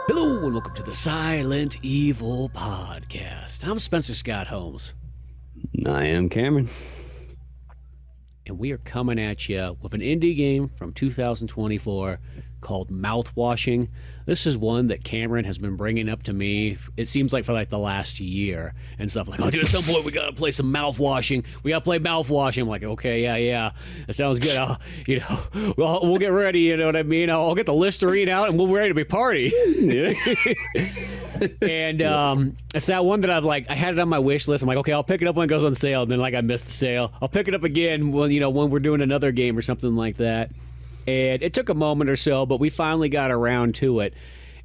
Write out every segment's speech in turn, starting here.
Hello and welcome to the Silent Evil Podcast. I'm Spencer Scott Holmes, I am Cameron. and we are coming at you with an indie game from 2024 called Mouthwashing. This is one that Cameron has been bringing up to me, it seems like for like the last year and stuff. Like, oh, dude, at some point we gotta play some Mouthwashing. We gotta play Mouthwashing. I'm like, okay, yeah, that sounds good. We'll get ready, you know what I mean? I'll get the Listerine out and we'll be ready to be party. And it's that one that I had it on my wish list. I'm like, okay, I'll pick it up when it goes on sale. And then I missed the sale. I'll pick it up again when we're doing another game or something like that. And it took a moment or so, but we finally got around to it.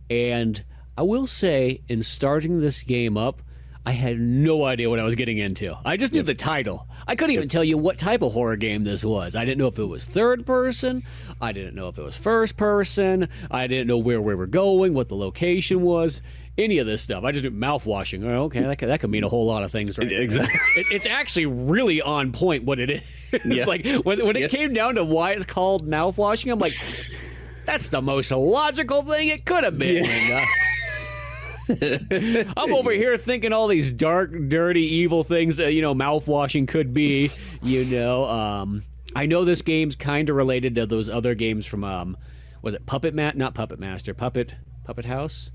And I will say, in starting this game up, I had no idea what I was getting into. I just knew the title. I couldn't even tell you what type of horror game this was. I didn't know if it was third person. I didn't know if it was first person. I didn't know where we were going, what the location was, any of this stuff. I just knew mouthwashing. Oh, okay, that could mean a whole lot of things, right? Exactly. It's actually really on point what it is. It's like when it came down to why it's called mouthwashing, I'm like, that's the most logical thing it could have been. I'm over here thinking all these dark, dirty, evil things that, mouthwashing could be, I know this game's kind of related to those other games from, was it not Puppet Master, Puppet House?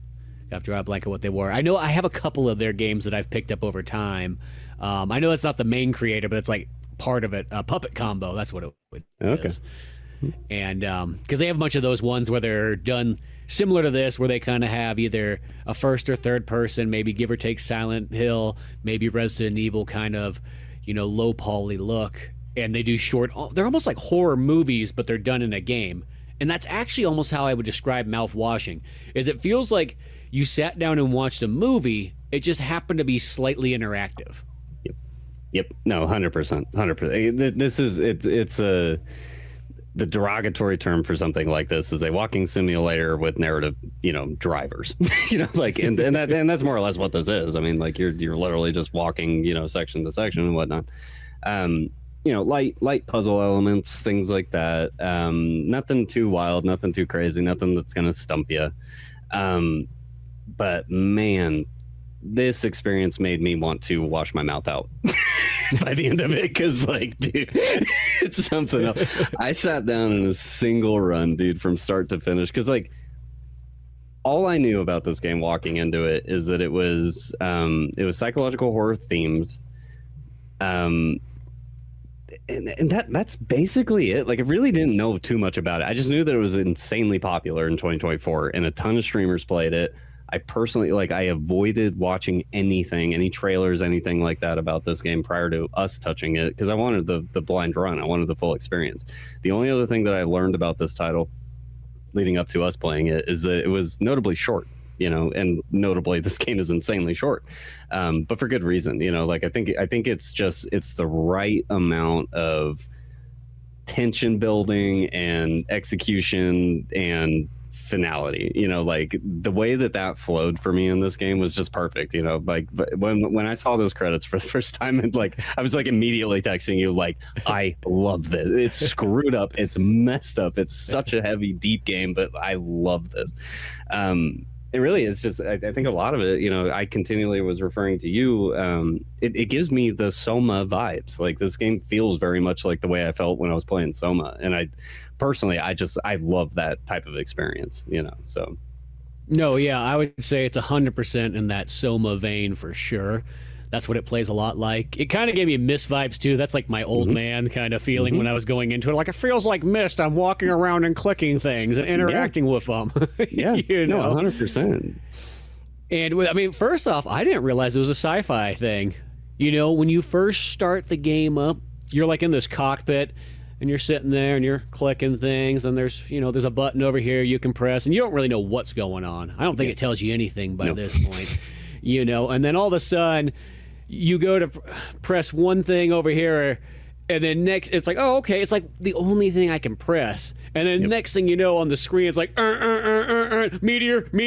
I have to draw a blank of what they were. I know I have a couple of their games that I've picked up over time. I know it's not the main creator, but it's like part of it. Puppet Combo, that's what it is. And because they have a bunch of those ones where they're done similar to this, where they kind of have either a first or third person, maybe give or take Silent Hill, maybe Resident Evil kind of, low poly look. And they do they're almost like horror movies, but they're done in a game. And that's actually almost how I would describe Mouthwashing, is it feels like you sat down and watched a movie, it just happened to be slightly interactive. Yep. No, 100%. 100%. This is, it's the derogatory term for something like this is a walking simulator with narrative, drivers, and that's more or less what this is. I mean, like you're literally just walking, section to section and whatnot. Light puzzle elements, things like that. Nothing too wild, nothing too crazy, nothing that's going to stump you. But man, this experience made me want to wash my mouth out by the end of it, because dude, it's something else. I sat down in a single run, dude, from start to finish, because all I knew about this game walking into it is that it was psychological horror themed, and that's basically it. I really didn't know too much about it. I just knew that it was insanely popular in 2024 and a ton of streamers played it. I personally, I avoided watching anything, any trailers, anything like that about this game prior to us touching it, because I wanted the blind run. I wanted the full experience. The only other thing that I learned about this title leading up to us playing it is that it was notably short, and notably this game is insanely short, but for good reason. I think it's the right amount of tension building and execution and finality. The way that flowed for me in this game was just perfect. When I saw those credits for the first time, and I was immediately texting you I love this. It's screwed up, it's messed up, it's such a heavy, deep game, but I love this. It really is just, I think a lot of it, I continually was referring to you. It gives me the Soma vibes. This game feels very much like the way I felt when I was playing Soma. And I love that type of experience, so. No, yeah, I would say it's 100% in that Soma vein for sure. That's what it plays a lot like. It kind of gave me Myst vibes too. That's my old man kind of feeling when I was going into it. It feels like Myst. I'm walking around and clicking things and interacting with them. Yeah, no, 100%. And first off, I didn't realize it was a sci-fi thing. When you first start the game up, you're in this cockpit and you're sitting there and you're clicking things, and there's a button over here you can press, and you don't really know what's going on. I don't think it tells you anything by this point. And then all of a sudden you go to press one thing over here, and then next it's oh, okay, it's the only thing I can press, and then next thing you know on the screen it's meteor, and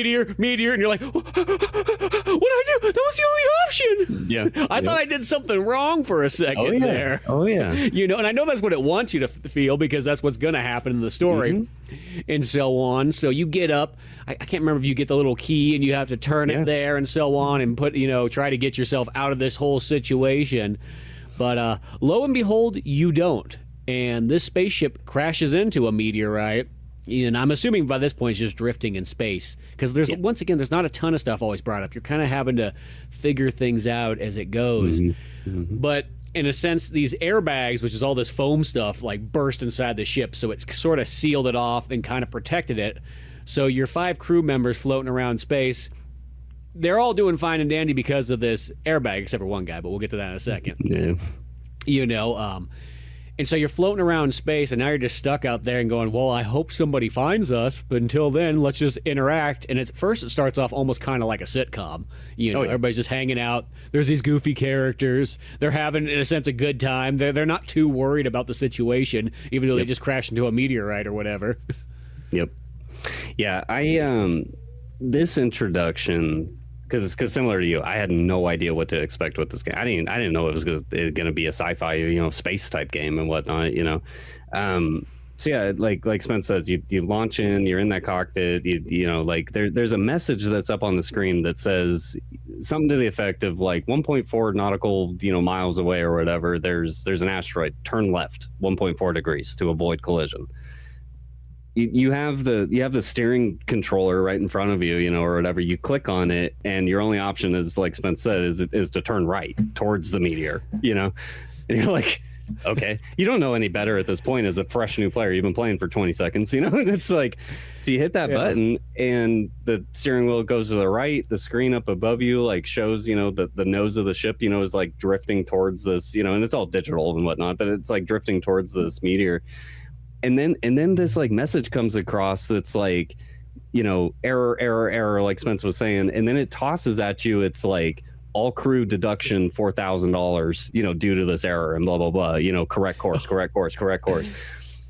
you're what I do? That was the only option. Yeah. I thought I did something wrong for a second there. Oh, yeah. You know, and I know that's what it wants you to feel because that's what's going to happen in the story and so on. So you get up. I can't remember if you get the little key and you have to turn it there and so on and try to get yourself out of this whole situation. But lo and behold, you don't. And this spaceship crashes into a meteorite. And I'm assuming by this point it's just drifting in space. Because once again, there's not a ton of stuff always brought up. You're kind of having to figure things out as it goes. But in a sense, these airbags, which is all this foam stuff, like burst inside the ship. So it's sort of sealed it off and kind of protected it. So your 5 crew members floating around space, they're all doing fine and dandy because of this airbag, except for one guy, but we'll get to that in a second. Yeah. You know, and so you're floating around space, and now you're just stuck out there and going, well, I hope somebody finds us, but until then, let's just interact. And first it starts off almost kind of like a sitcom. You know, everybody's just hanging out. There's these goofy characters. They're having, in a sense, a good time. They're not too worried about the situation, even though they just crashed into a meteorite or whatever. Yep. Yeah, this introduction, because similar to you, I had no idea what to expect with this game. I didn't know it was going to be a sci-fi, space type game and whatnot. So yeah, like Spence says, you launch in, you're in that cockpit. There's a message that's up on the screen that says something to the effect of like 1.4 nautical miles away or whatever. There's an asteroid. Turn left 1.4 degrees to avoid collision. You have the steering controller right in front of you, or whatever. You click on it, and your only option is, like Spence said, is to turn right towards the meteor, and you're like, okay, you don't know any better at this point as a fresh new player. You've been playing for 20 seconds, it's like, so you hit that button, and the steering wheel goes to the right. The screen up above you like shows, the nose of the ship, is like drifting towards this, and it's all digital and whatnot, but it's like drifting towards this meteor. And then this like message comes across that's like, error, like Spence was saying, and then it tosses at you. It's like all crew deduction $4,000, due to this error and blah blah blah. Correct course.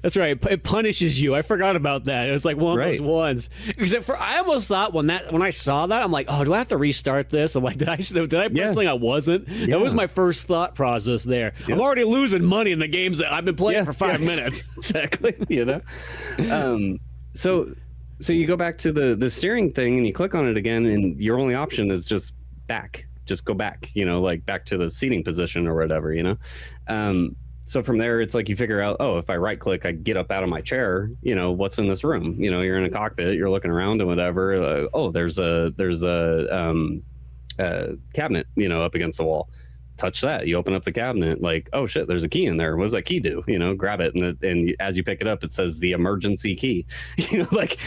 That's right. It punishes you. I forgot about that. It was like one of those ones. Except for I almost thought when I saw that, I'm like, oh, do I have to restart this? I'm like, did I press something I wasn't? Yeah. That was my first thought process there. Yeah. I'm already losing money in the games that I've been playing for 5 minutes. Exactly. So you go back to the steering thing and you click on it again, and your only option is just back. Just go back. Like back to the seating position or whatever. So from there, it's like you figure out, oh, if I right click, I get up out of my chair, what's in this room? You're in a cockpit, you're looking around and whatever. Oh, there's a cabinet, up against the wall. Touch that. You open up the cabinet, like, oh shit, there's a key in there. What does that key do? Grab it. And as you pick it up, it says the emergency key, and you're like,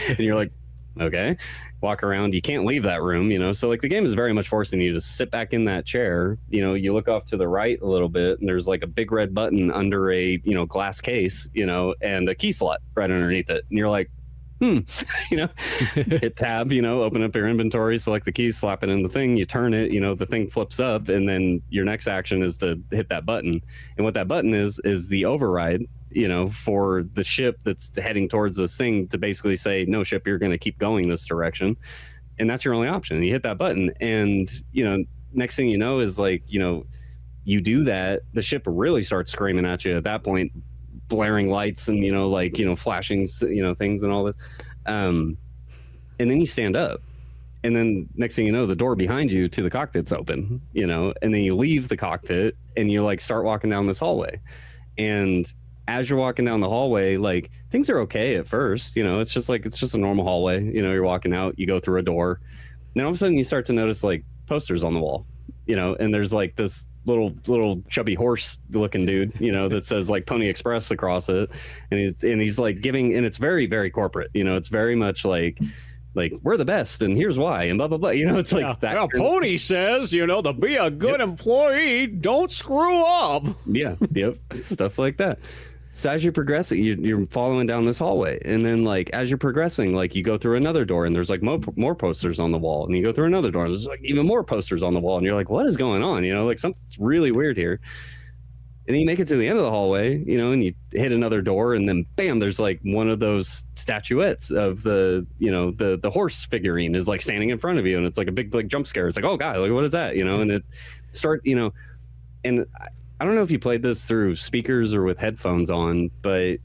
okay. Walk around, you can't leave that room, so like the game is very much forcing you to sit back in that chair. You look off to the right a little bit, and there's like a big red button under a glass case, and a key slot right underneath it, and you're like, hit tab, open up your inventory, select the key, slap it in the thing, you turn it, the thing flips up, and then your next action is to hit that button. And what that button is the override, for the ship that's heading towards this thing to basically say, no, ship, you're going to keep going this direction. And that's your only option. You hit that button, and next thing you know is like, you do that, the ship really starts screaming at you at that point, blaring lights and flashing things and all this, and then you stand up, and then next thing you know, the door behind you to the cockpit's open, and then you leave the cockpit and you like start walking down this hallway. And as you're walking down the hallway, like things are okay at first, it's just a normal hallway, you're walking out, you go through a door, and then all of a sudden you start to notice like posters on the wall, and there's like this little chubby horse looking dude, that says like Pony Express across it, and he's like giving, and it's very, very corporate, it's very much like we're the best and here's why and blah blah blah, it's like that. Pony says, to be a good employee, don't screw up. Stuff like that. So as you're progressing, you're following down this hallway, and then like as you're progressing, like you go through another door, and there's like more posters on the wall, and you go through another door, and there's like even more posters on the wall, and you're like, what is going on? Like something's really weird here. And then you make it to the end of the hallway, and you hit another door, and then bam, there's like one of those statuettes of the horse figurine is like standing in front of you, and it's like a big like jump scare. It's like, oh god, like what is that? And it and I don't know if you played this through speakers or with headphones on, but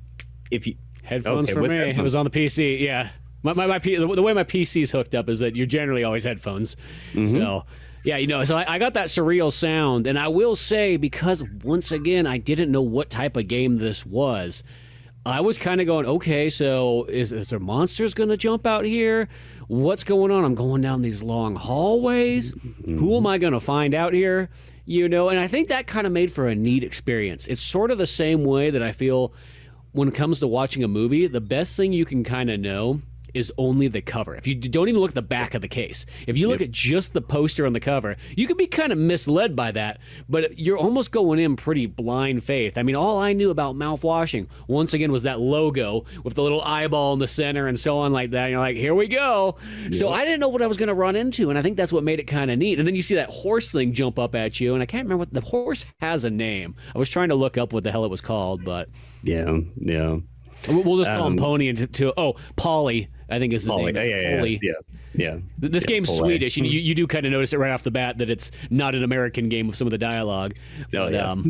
if you headphones for me, headphones. It was on the PC, yeah. The way my PC's hooked up is that you're generally always headphones, so. Yeah, so I got that surreal sound, and I will say, because once again, I didn't know what type of game this was, I was kind of going, okay, so is there monsters going to jump out here? What's going on? I'm going down these long hallways. Who am I going to find out here? And I think that kind of made for a neat experience. It's sort of the same way that I feel when it comes to watching a movie, the best thing you can kind of know is only the cover. If you don't even look at the back of the case, if you look at just the poster on the cover, you could be kind of misled by that, but you're almost going in pretty blind faith. I mean, all I knew about Mouthwashing, once again, was that logo with the little eyeball in the center and so on like that. And you're like, here we go. Yep. So I didn't know what I was going to run into, and I think that's what made it kind of neat. And then you see that horse thing jump up at you, and I can't remember what the horse has a name. I was trying to look up what the hell it was called, but yeah. We'll just call him Pony Polly, I think is his name. Yeah. This game's Polly. Swedish, and you do kind of notice it right off the bat that it's not an American game with some of the dialogue. But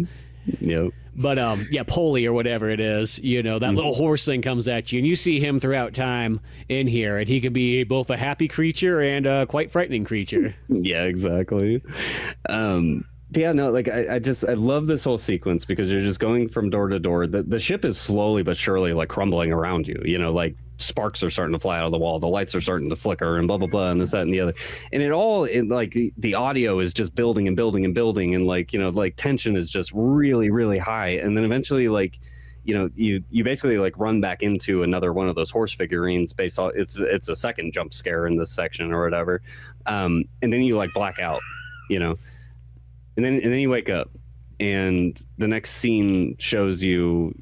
Polly or whatever it is, that little horse thing comes at you, and you see him throughout time in here, and he can be both a happy creature and a quite frightening creature. Yeah, exactly. I love this whole sequence because you're just going from door to door. The ship is slowly but surely like crumbling around you. Like sparks are starting to fly out of the wall. The lights are starting to flicker and blah, blah, blah, and this, that, and the other. And the audio is just building and building and building. And like tension is just really, really high. And then eventually you basically like run back into another one of those horse figurines based on it's a second jump scare in this section or whatever. And then you like black out, And then you wake up, and the next scene shows you,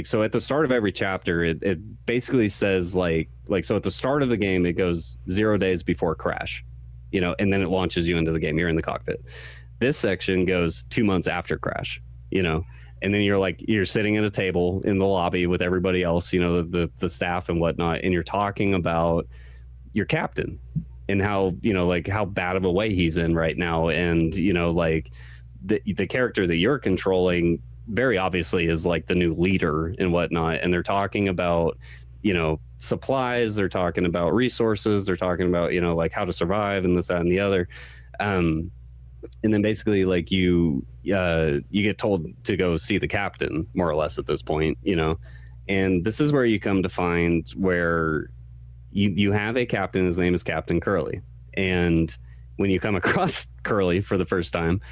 so at the start of every chapter, it basically says so at the start of the game, it goes 0 days before crash, and then it launches you into the game. You're in the cockpit. This section goes 2 months after crash, and then you're sitting at a table in the lobby with everybody else, the staff and whatnot, and you're talking about your captain. And how how bad of a way he's in right now, and the character that you're controlling very obviously is like the new leader and whatnot. And they're talking about supplies, they're talking about resources, they're talking about how to survive and this, that, and the other. And then basically you get told to go see the captain more or less at this point, and this is where you come to find where you have a captain. His name is Captain Curly, and when you come across Curly for the first time,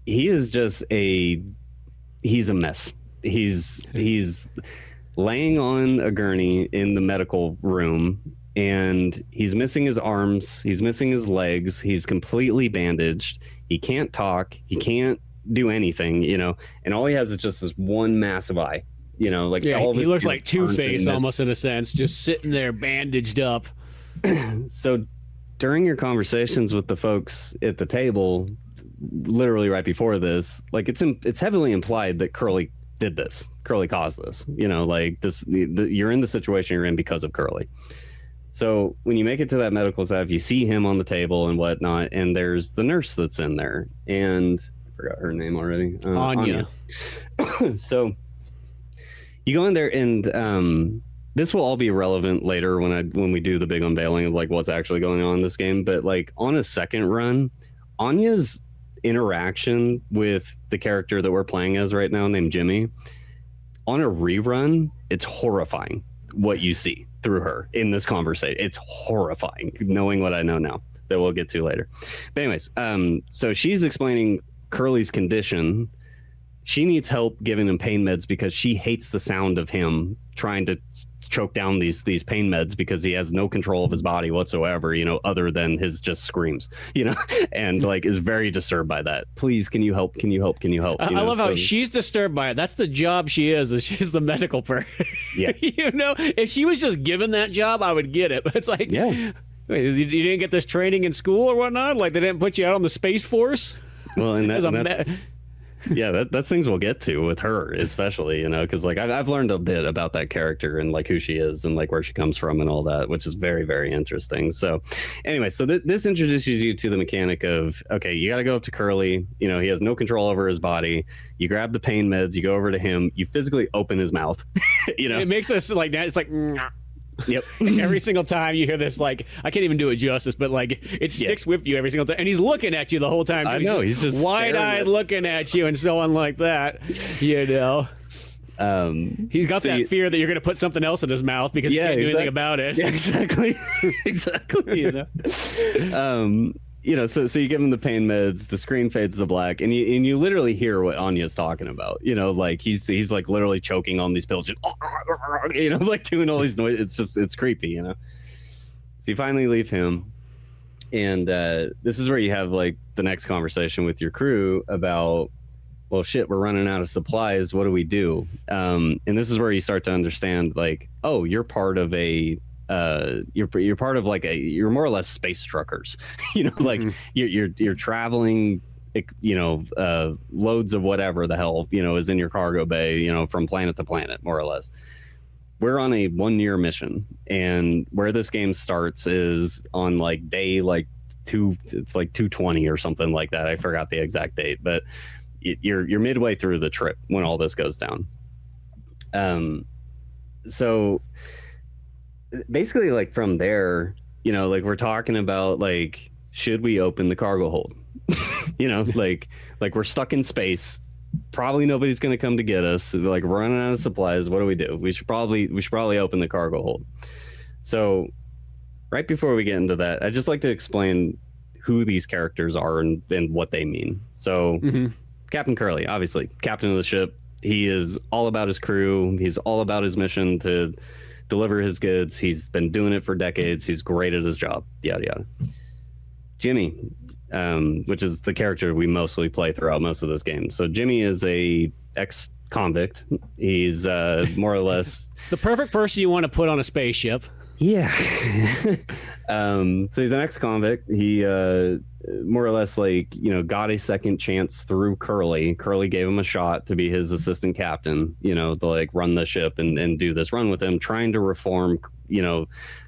he is just he's a mess. He's laying on a gurney in the medical room, and he's missing his arms, he's missing his legs, he's completely bandaged, he can't talk, he can't do anything, and all he has is just this one massive eye. He looks like Two-Face almost in a sense, just sitting there bandaged up. So during your conversations with the folks at the table, literally right before this, it's heavily implied that Curly did this. Curly caused this. You're in the situation you're in because of Curly. So when you make it to that medical staff, you see him on the table and whatnot, and there's the nurse that's in there, and I forgot her name already. Anya. So you go in there, and this will all be relevant later when we do the big unveiling of what's actually going on in this game. But on a second run, Anya's interaction with the character that we're playing as right now, named Jimmy, on a rerun, it's horrifying what you see through her in this conversation. It's horrifying, knowing what I know now, that we'll get to later. But anyways, so she's explaining Curly's condition. She needs help giving him pain meds because she hates the sound of him trying to choke down these pain meds because he has no control of his body whatsoever, other than his just screams, and is very disturbed by that. Please, can you help? Can you help? Can you help? I love how she's disturbed by it. That's the job she is she's the medical person. Yeah. If she was just given that job, I would get it. But it's yeah. Wait, you didn't get this training in school or whatnot? They didn't put you out on the Space Force? Well, and that's Yeah, that's things we'll get to with her, especially, because like I've learned a bit about that character and like who she is and like where she comes from and all that, which is very, very interesting. So anyway, so this introduces you to the mechanic of, okay, you got to go up to Curly. He has no control over his body. You grab the pain meds, you go over to him, you physically open his mouth. It makes us like that. It's like. Yep. Every single time you hear this, like, I can't even do it justice, but like it sticks with you every single time, and he's looking at you the whole time. I know, he's just wide-eyed looking at you and so on like that. He's got that fear that you're going to put something else in his mouth because he can't do anything about it. Yeah, exactly. Exactly. So you give him the pain meds, the screen fades to black, and you literally hear what Anya's talking about. Like he's like literally choking on these pills, just, like doing all these noises. It's creepy, So you finally leave him, and this is where you have like the next conversation with your crew about, well, shit, we're running out of supplies. What do we do? And this is where you start to understand, like, oh, you're part of a. You're part of like you're more or less space truckers, like you're traveling, loads of whatever the hell, is in your cargo bay, from planet to planet, more or less. We're on a 1-year mission, and where this game starts is on like day like it's like 220 or something like that. I forgot the exact date, but you're midway through the trip when all this goes down. So basically, like from there, like we're talking about like, should we open the cargo hold? like we're stuck in space. Probably nobody's going to come to get us. Like we're running out of supplies. What do we do? We should probably open the cargo hold. So right before we get into that, I'd just like to explain who these characters are and what they mean. So Captain Curly, obviously captain of the ship. He is all about his crew. He's all about his mission to deliver his goods. He's been doing it for decades. He's great at his job. Yada yada. Jimmy, which is the character we mostly play throughout most of this game. So Jimmy is a ex-convict. He's more or less the perfect person you want to put on a spaceship. Yeah. So he's an ex-convict. He more or less like, got a second chance through Curly. Curly gave him a shot to be his assistant captain, to like run the ship and do this run with him, trying to reform,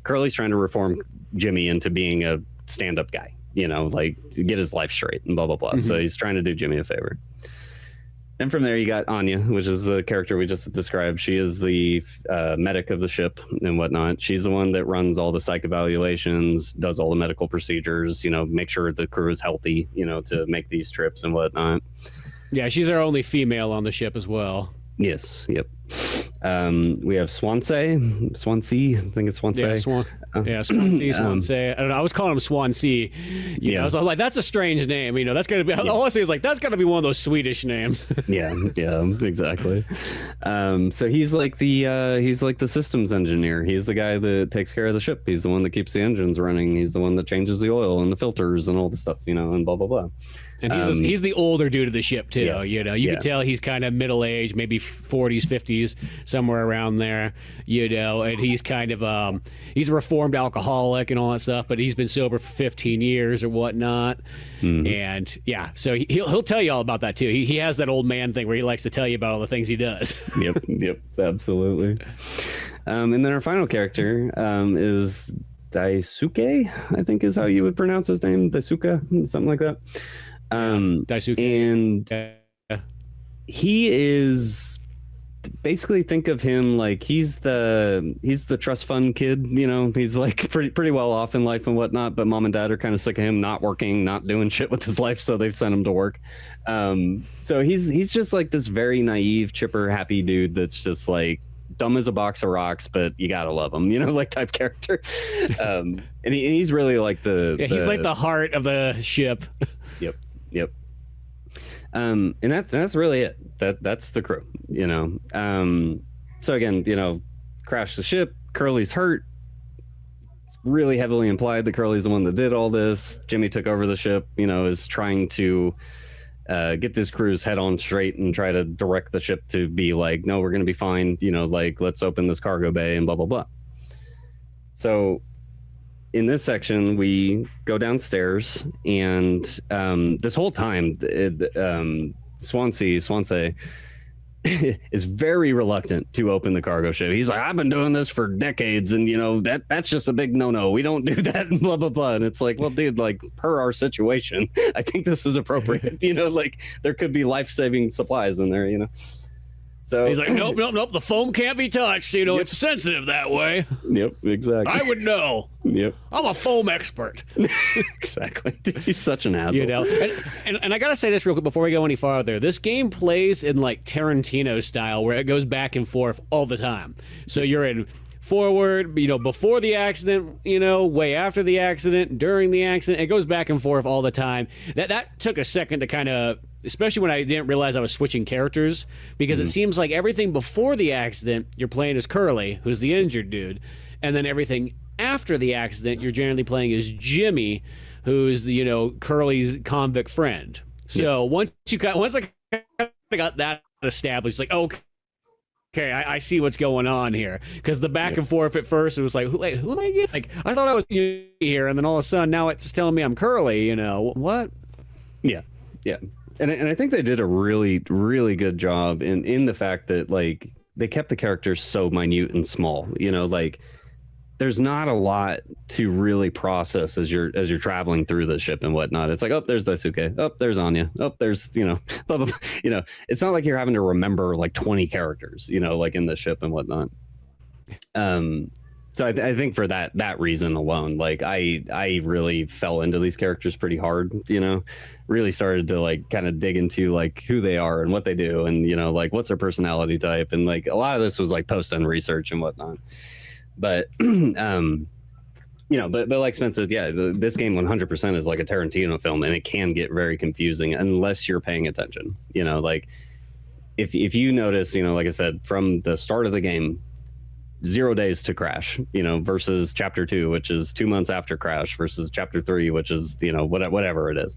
Curly's trying to reform Jimmy into being a stand-up guy, like to get his life straight and blah, blah, blah. So he's trying to do Jimmy a favor. And from there, you got Anya, which is the character we just described. She is the medic of the ship and whatnot. She's the one that runs all the psych evaluations, does all the medical procedures, make sure the crew is healthy, to make these trips and whatnot. Yeah, she's our only female on the ship as well. Yes, yep. We have Swansea. I think it's Swansea. Swansea. I don't know. I was calling him Swansea. I was like, that's a strange name. That's gonna be. All I say is like, that's gotta be one of those Swedish names. yeah, exactly. So he's like the systems engineer. He's the guy that takes care of the ship. He's the one that keeps the engines running. He's the one that changes the oil and the filters and all the stuff, and blah blah blah. And he's the older dude of the ship too. You can tell he's kind of middle aged, maybe 40s, 50s, somewhere around there. And he's kind of he's a reformed alcoholic and all that stuff, but he's been sober for 15 years or whatnot. And so he'll tell you all about that too. He has that old man thing where he likes to tell you about all the things he does. Yep, absolutely. And then our final character is Daisuke, I think is how you would pronounce his name. Daisuke, something like that. Daisuke. And he is basically, think of him like he's the trust fund kid. He's like pretty well off in life and whatnot, but mom and dad are kind of sick of him not working, not doing shit with his life, so they've sent him to work. So he's just like this very naive, chipper, happy dude that's just like dumb as a box of rocks, but you gotta love him, like type character. And he's really like he's like the heart of the ship. Yep. And that's really it. That's the crew, So again, crash the ship. Curly's hurt. It's really heavily implied that Curly's the one that did all this. Jimmy took over the ship, is trying to get this crew's head on straight and try to direct the ship to be like, no, we're going to be fine. Like, let's open this cargo bay and blah, blah, blah. So in this section, we go downstairs, and this whole time, Swansea is very reluctant to open the cargo ship. He's like, I've been doing this for decades, and that's just a big no. We don't do that, and blah blah blah. And it's like, well, dude, like per our situation, I think this is appropriate. Like there could be life-saving supplies in there. So he's like, nope. The foam can't be touched. Yep. It's sensitive that way. Yep, exactly. I would know. Yep, I'm a foam expert. Exactly. Dude, he's such an asshole. And I gotta say this real quick before we go any farther. This game plays in like Tarantino style, where it goes back and forth all the time. So you're in forward, before the accident, way after the accident, during the accident. It goes back and forth all the time. That took a second to kind of, especially when I didn't realize I was switching characters, because it seems like everything before the accident, you're playing as Curly, who's the injured dude, and then everything after the accident, you're generally playing as Jimmy, who's Curly's convict friend. So once I got that established, it's like, okay, I see what's going on here. Because the back and forth at first, it was like, wait, who am I again? Like, I thought I was here, and then all of a sudden, now it's telling me I'm Curly. What? Yeah. And I think they did a really, really good job in the fact that like they kept the characters so minute and small. Like there's not a lot to really process as you're traveling through the ship and whatnot. It's like, oh, there's Daisuke. Oh, there's Anya. Oh, there's blah, blah, blah. It's not like you're having to remember like 20 characters. Like in the ship and whatnot. So I think for that reason alone, like I really fell into these characters pretty hard, really started to like kind of dig into like who they are and what they do and, like what's their personality type. And like a lot of this was like post-end research and whatnot. But, but like Spence said, yeah, this game 100% is like a Tarantino film, and it can get very confusing unless you're paying attention. Like if you notice, like I said, from the start of the game, 0 days to crash, versus chapter 2, which is 2 months after crash, versus chapter 3, which is, whatever it is.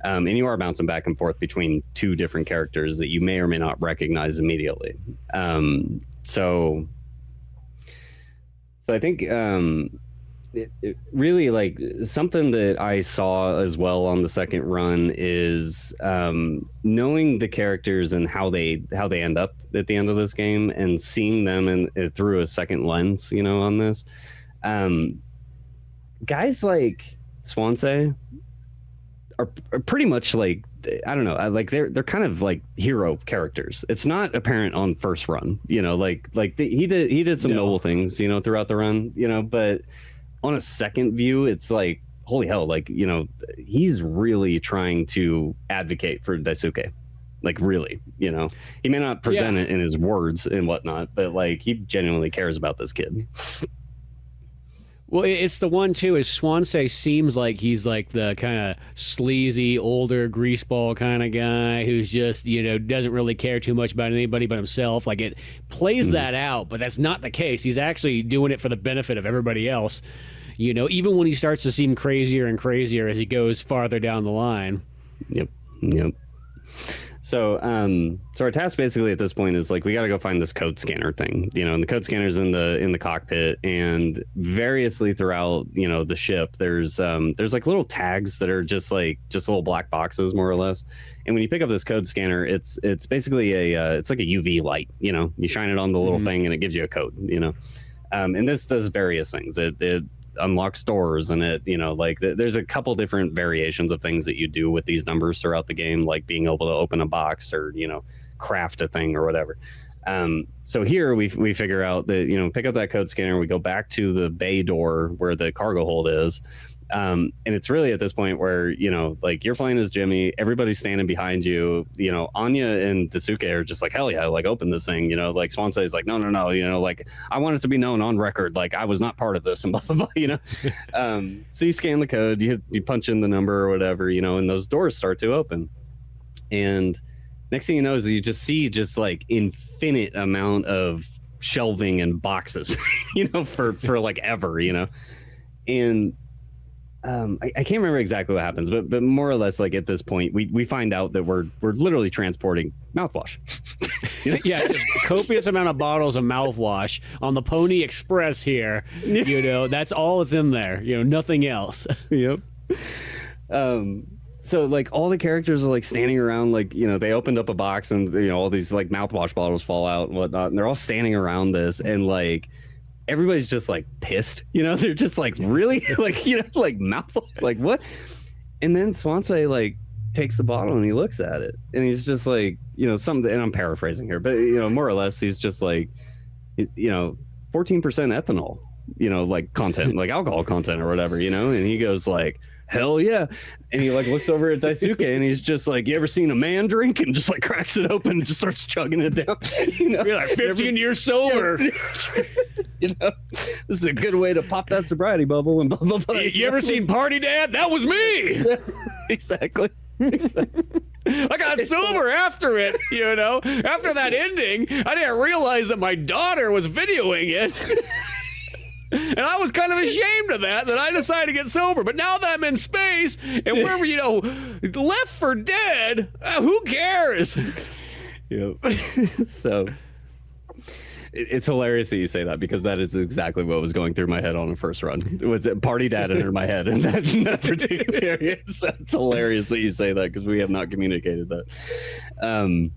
And you are bouncing back and forth between two different characters that you may or may not recognize immediately. So I think it really like something that I saw as well on the second run is knowing the characters and how they end up at the end of this game and seeing them through a second lens, on this. Guys like Swansea are pretty much like, I don't know, like they're kind of like hero characters. It's not apparent on first run, he did some noble things, throughout the run, but on a second view, it's like, holy hell, like, he's really trying to advocate for Daisuke. Like, really, he may not present it in his words and whatnot, but like he genuinely cares about this kid. Well, it's the one too, is Swansea seems like he's like the kind of sleazy, older, greaseball kind of guy who's just, doesn't really care too much about anybody but himself. Like, it plays that out, but that's not the case. He's actually doing it for the benefit of everybody else, even when he starts to seem crazier and crazier as he goes farther down the line. Yep. So our task basically at this point is like, we got to go find this code scanner thing, and the code scanner's in the cockpit, and variously throughout, the ship, there's like little tags that are just little black boxes, more or less. And when you pick up this code scanner, it's basically it's like a UV light, you shine it on the little thing and it gives you a code, and this does various things. It unlocks doors, and it there's a couple different variations of things that you do with these numbers throughout the game, like being able to open a box or craft a thing or whatever. So here we figure out that pick up that code scanner, we go back to the bay door where the cargo hold is, and it's really at this point where like you're playing as Jimmy, everybody's standing behind you, Anya and Daisuke are just like, hell yeah, like open this thing, like Swansea is like, no, like I want it to be known on record, like I was not part of this, and blah blah blah, so you scan the code, you punch in the number or whatever, and those doors start to open, and next thing you know is you just see like infinite amount of shelving and boxes for like ever, and I can't remember exactly what happens, but more or less, like at this point, we find out that we're literally transporting mouthwash. Yeah, just copious amount of bottles of mouthwash on the Pony Express here. That's all that's in there. Nothing else. Yep. So like all the characters are like standing around, like, you know, they opened up a box and, you know, all these like mouthwash bottles fall out and whatnot, and they're all standing around this, and like everybody's just like pissed, you know, they're just like, really, like, you know, like mouthwash, like what? And then Swansea like takes the bottle and he looks at it and he's just like, you know, something, and I'm paraphrasing here, but you know, more or less, he's just like, you know, 14% ethanol, you know, like content, like alcohol content or whatever, you know, and he goes like, hell yeah. And he like looks over at Daisuke and he's just like, you ever seen a man drink? And just like cracks it open and just starts chugging it down. You know, You're like 15 years sober. You know, this is a good way to pop that sobriety bubble and blah, blah, blah. You ever seen Party Dad? That was me. Exactly. I got sober after it, you know. After that ending, I didn't realize that my daughter was videoing it. And I was kind of ashamed of that I decided to get sober. But now that I'm in space and we're, you know, left for dead, who cares? Yep. So it's hilarious that you say that, because that is exactly what was going through my head on the first run. It was Party Dad entered my head in that particular area. So it's hilarious that you say that, because we have not communicated that.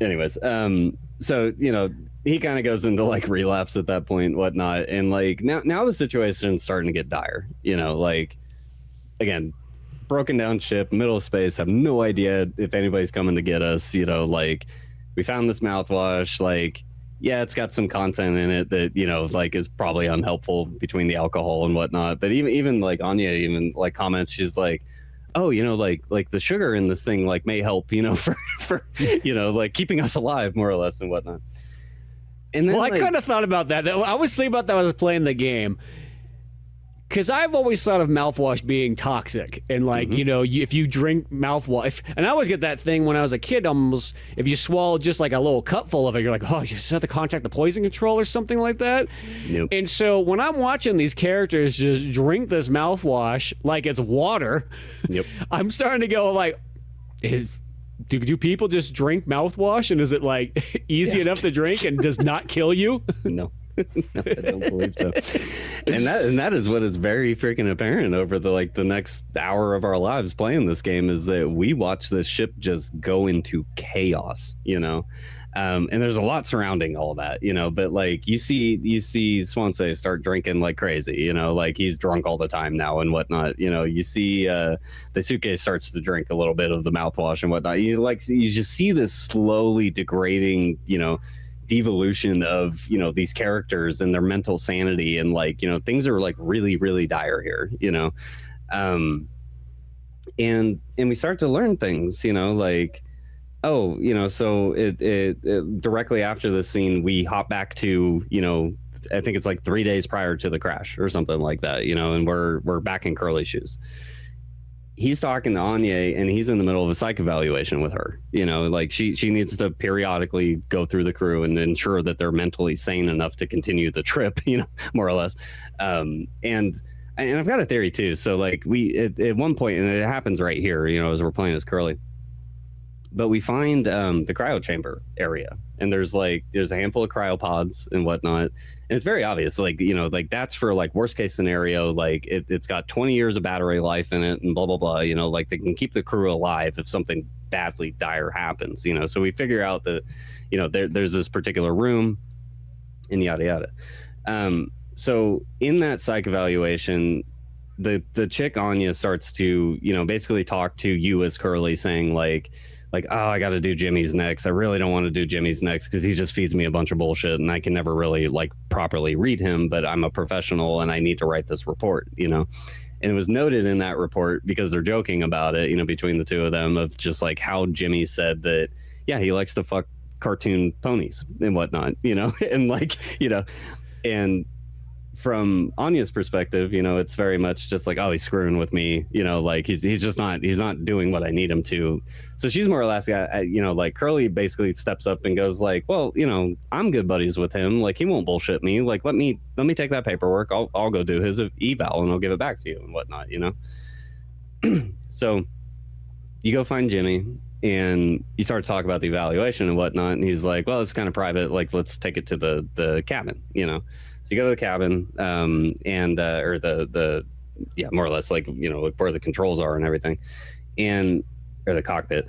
Anyways, so, you know, he kind of goes into like relapse at that point, whatnot, and like now the situation's starting to get dire. You know, like again, broken down ship, middle of space, have no idea if anybody's coming to get us. You know, like we found this mouthwash. Like, yeah, it's got some content in it that, you know, like is probably unhelpful between the alcohol and whatnot. But even like Anya even like comments, she's like, oh, you know, like the sugar in this thing like may help, you know, for you know, like keeping us alive more or less and whatnot. And then, well, I kind of thought about that. I was thinking about that when I was playing the game. Because I've always thought of mouthwash being toxic. And, like, you know, if you drink mouthwash... And I always get that thing when I was a kid, almost... If you swallow just, like, a little cupful of it, you're like, oh, you just have to contact the poison control or something like that. Yep. And so when I'm watching these characters just drink this mouthwash like it's water, Yep. I'm starting to go, like... Do people just drink mouthwash, and is it like easy enough to drink and does not kill you? No. No, I don't believe so. And that is what is very freaking apparent over the next hour of our lives playing this game, is that we watch this ship just go into chaos, you know. And there's a lot surrounding all that, you know, but like you see Swansea start drinking like crazy, you know, like he's drunk all the time now and whatnot. You know, you see Daisuke starts to drink a little bit of the mouthwash and whatnot. You just see this slowly degrading, you know, devolution of, you know, these characters and their mental sanity, and like, you know, things are like really, really dire here, you know. And we start to learn things, you know, like, oh, you know, so it directly after the scene, we hop back to, you know, I think it's like 3 days prior to the crash or something like that, you know, and we're back in Curly Shoes. He's talking to Anya, and he's in the middle of a psych evaluation with her. You know, like she needs to periodically go through the crew and ensure that they're mentally sane enough to continue the trip, you know, more or less. And I've got a theory too. So like we at one point, and it happens right here, you know, as we're playing as Curly. But we find the cryo chamber area, and there's a handful of cryopods and whatnot, and it's very obvious, like, you know, like that's for like worst case scenario, like it's got 20 years of battery life in it and blah blah blah, you know, like they can keep the crew alive if something badly dire happens, you know. So we figure out that, you know, there's this particular room and yada yada. So in that psych evaluation, the chick Anya starts to, you know, basically talk to you as Curly, saying like, oh, I got to do Jimmy's next. I really don't want to do Jimmy's next because he just feeds me a bunch of bullshit and I can never really like properly read him, but I'm a professional and I need to write this report, you know. And it was noted in that report, because they're joking about it, you know, between the two of them, of just like how Jimmy said that, yeah, he likes to fuck cartoon ponies and whatnot, you know. And like, you know, and from Anya's perspective, you know, it's very much just like, oh, he's screwing with me, you know, like he's not doing what I need him to. So she's more or less, you know, like Curly basically steps up and goes like, well, you know, I'm good buddies with him, like he won't bullshit me, like let me take that paperwork, I'll go do his eval and I'll give it back to you and whatnot, you know. So you go find Jimmy and you start to talk about the evaluation and whatnot, and he's like, well, it's kind of private, like let's take it to the cabin, you know. So you go to the cabin, or yeah, more or less, like, you know, like where the controls are and everything. and or the cockpit.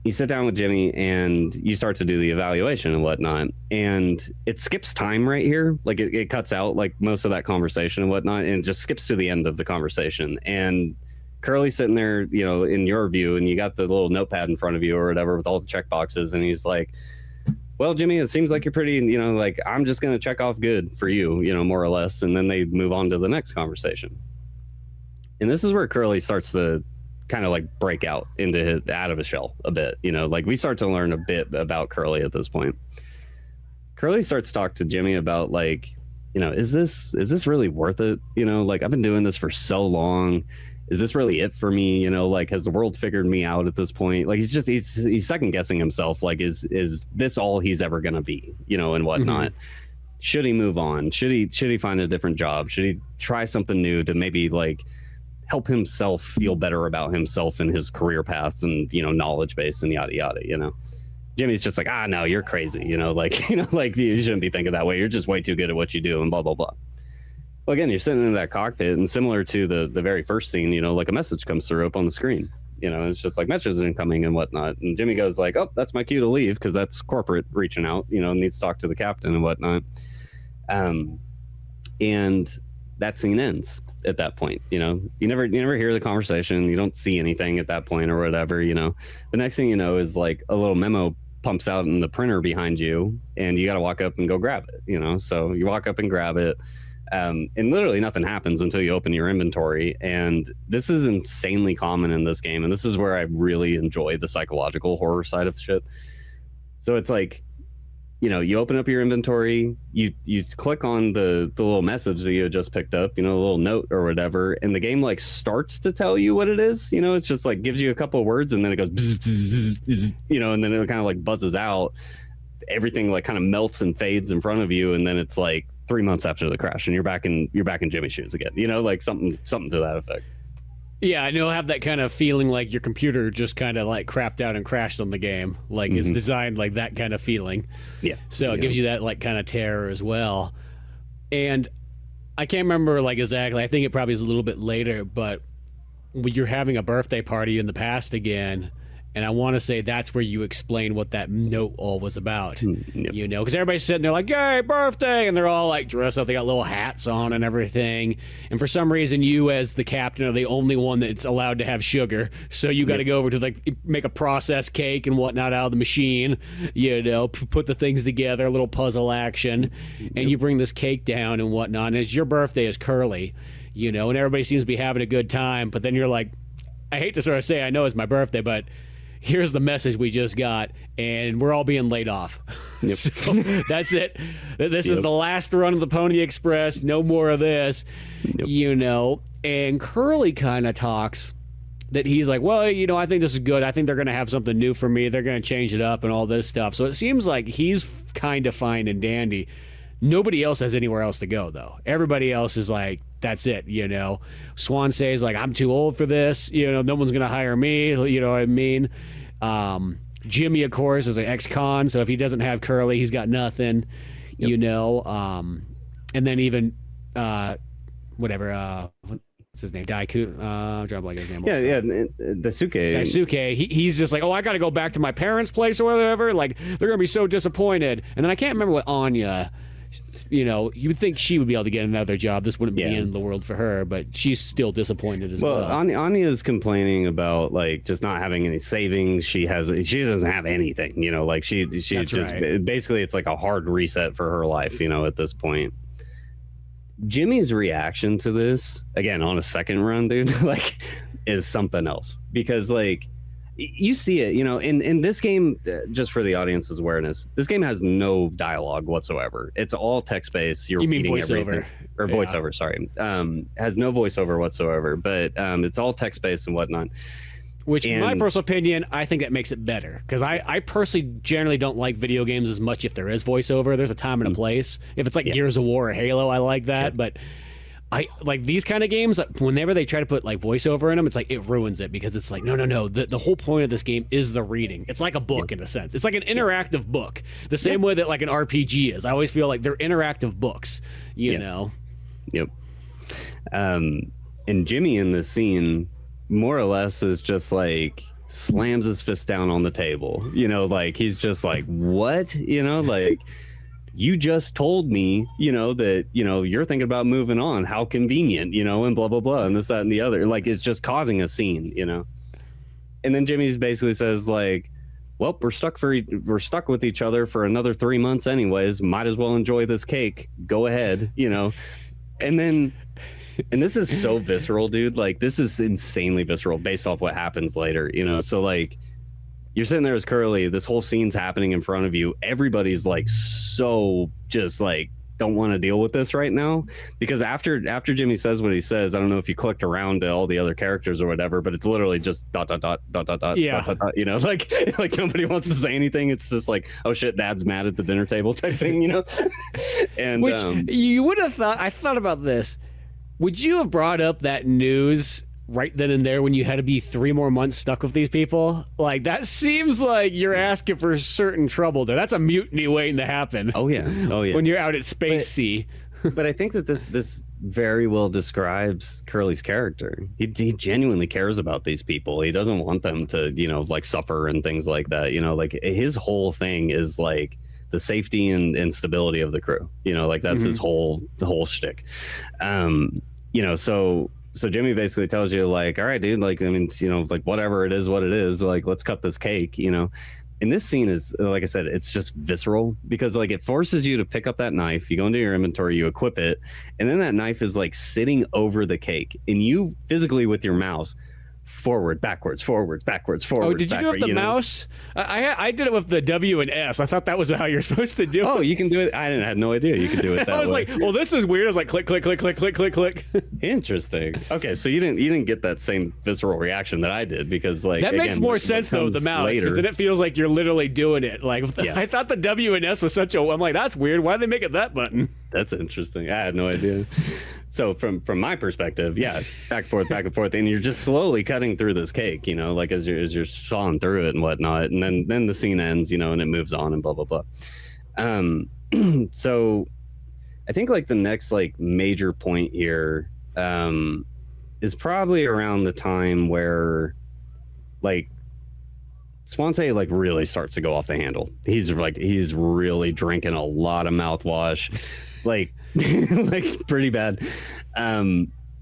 You sit down with Jimmy and you start to do the evaluation and whatnot. And it skips time right here. Like it cuts out like most of that conversation and whatnot, and it just skips to the end of the conversation. And Curly's sitting there, you know, in your view, and you got the little notepad in front of you or whatever with all the check boxes. And he's like, well, Jimmy, it seems like you're pretty, you know, like I'm just going to check off good for you, you know, more or less. And then they move on to the next conversation. And this is where Curly starts to kind of like break out out of his shell a bit, you know, like we start to learn a bit about Curly at this point. Curly starts to talk to Jimmy about like, you know, is this really worth it? You know, like I've been doing this for so long. Is this really it for me? You know, like has the world figured me out at this point? Like he's second guessing himself. Like is this all he's ever gonna be? You know, and whatnot. Should he move on? Should he find a different job? Should he try something new to maybe like help himself feel better about himself and his career path and, you know, knowledge base and yada yada, you know? Jimmy's just like, no, you're crazy, you know, like, you know, like you shouldn't be thinking that way. You're just way too good at what you do and blah blah blah. Well, again, you're sitting in that cockpit, and similar to the very first scene, you know, like a message comes through up on the screen. You know, it's just like messages incoming and whatnot. And Jimmy goes like, oh, that's my cue to leave because that's corporate reaching out, you know, needs to talk to the captain and whatnot. And that scene ends at that point. You know, you never hear the conversation. You don't see anything at that point or whatever, you know. The next thing you know is like a little memo pumps out in the printer behind you, and you got to walk up and go grab it, you know. So you walk up and grab it. And literally nothing happens until you open your inventory. And this is insanely common in this game. And this is where I really enjoy the psychological horror side of shit. So it's like, you know, you open up your inventory, you click on the little message that you had just picked up, you know, a little note or whatever. And the game like starts to tell you what it is. You know, it's just like gives you a couple of words and then it goes, bzz, bzz, bzz, you know, and then it kind of like buzzes out. Everything like kind of melts and fades in front of you. And then it's like 3 months after the crash and you're back in Jimmy's shoes again, you know, like something to that effect. Yeah, I know, have that kind of feeling like your computer just kind of like crapped out and crashed on the game. Like it's designed like that kind of feeling. Yeah. So it gives you that like kind of terror as well. And I can't remember like exactly, I think it probably is a little bit later, but when you're having a birthday party in the past again, and I want to say that's where you explain what that note all was about, you know, because everybody's sitting there like, yay, birthday, and they're all like dressed up, they got little hats on and everything, and for some reason you as the captain are the only one that's allowed to have sugar, so you got to go over to like make a processed cake and whatnot out of the machine, you know, put the things together, a little puzzle action, and you bring this cake down and whatnot, and it's your birthday as Curly, you know, and everybody seems to be having a good time, but then you're like, I hate to sort of say I know it's my birthday, but here's the message we just got, and we're all being laid off. Yep. So that's it. This is the last run of the Pony Express. No more of this, you know. And Curly kind of talks that he's like, well, you know, I think this is good. I think they're going to have something new for me. They're going to change it up and all this stuff. So it seems like he's kind of fine and dandy. Nobody else has anywhere else to go, though. Everybody else is like, that's it, you know. Swan says, like, I'm too old for this. You know, no one's going to hire me. You know what I mean? Jimmy, of course, is an ex-con, so if he doesn't have Curly, he's got nothing, you know. And then even, whatever, what's his name? Daiku? I'm trying to blank his name. Yeah, Daisuke. He's just like, oh, I got to go back to my parents' place or whatever. Like, they're going to be so disappointed. And then I can't remember what Anya... You know, you would think she would be able to get another job. This wouldn't be the end of the world for her, but she's still disappointed as well. Anya's complaining about like just not having any savings. She doesn't have anything. You know, like she's just basically it's like a hard reset for her life. You know, at this point. Jimmy's reaction to this again on a second run, dude, like is something else because like. You see it, you know, in this game, just for the audience's awareness, this game has no dialogue whatsoever. It's all text-based. You're reading everything. Or voiceover, sorry. Has no voiceover whatsoever, but it's all text-based and whatnot. Which, in my personal opinion, I think that makes it better. Because I personally generally don't like video games as much if there is voiceover. There's a time and a place. If it's like Gears of War or Halo, I like that, but... I like these kind of games. Whenever they try to put like voiceover in them, it's like it ruins it because it's like no. The whole point of this game is the reading. It's like a book in a sense. It's like an interactive book, the same way that like an RPG is. I always feel like they're interactive books. You know. Yep. And Jimmy in this scene more or less is just like slams his fist down on the table, like he's just like, what, like, you just told me, that, you're thinking about moving on, how convenient, and blah blah blah, and this, that, and the other. Like, it's just causing a scene, and then Jimmy's basically says like, well, we're stuck with each other for another 3 months anyways, might as well enjoy this cake, go ahead, and then. And this is so visceral, dude. Like, this is insanely visceral based off what happens later, So, like, you're sitting there as Curly. This whole scene's happening in front of you. Everybody's, like, so just, like, don't want to deal with this right now. Because after Jimmy says what he says, I don't know if you clicked around to all the other characters or whatever, but it's literally just ... Yeah. Like nobody wants to say anything. It's just like, oh, shit, Dad's mad at the dinner table type thing, And Which you would have thought... I thought about this. Would you have brought up that news right then and there when you had to be 3 more months stuck with these people? Like, that seems like you're asking for certain trouble there. That's a mutiny waiting to happen. Oh yeah. When you're out at Space Sea. But I think that this very well describes Curly's character. He genuinely cares about these people. He doesn't want them to, like, suffer and things like that. Like, his whole thing is like the safety and stability of the crew. Like, that's his whole shtick. So Jimmy basically tells you, like, all right, dude, like, I mean, like, whatever it is, what it is, like, let's cut this cake, And this scene is, like I said, it's just visceral because, like, it forces you to pick up that knife. You go into your inventory, you equip it, and then that knife is, like, sitting over the cake, and you physically with your mouse forward, backwards. Oh, did you do it with the mouse? I did it with the W and S. I thought that was how you're supposed to do it. Oh, you can do it. I had no idea you could do it that way. I was like, well, this is weird. I was like, click, click, click, click, click, click, click. Interesting. Okay, so you didn't get that same visceral reaction that I did because, like, that makes more sense though with the mouse because then it feels like you're literally doing it. Like, I thought the W and S was such a. I'm like, that's weird. Why did they make it that button? That's interesting. I had no idea. So from my perspective, yeah, back and forth, and you're just slowly cutting through this cake, like as you're sawing through it and whatnot, and then the scene ends, and it moves on and blah blah blah. So I think, like, the next, like, major point here is probably around the time where, like, Swansea, like, really starts to go off the handle. He's really drinking a lot of mouthwash, like like pretty bad,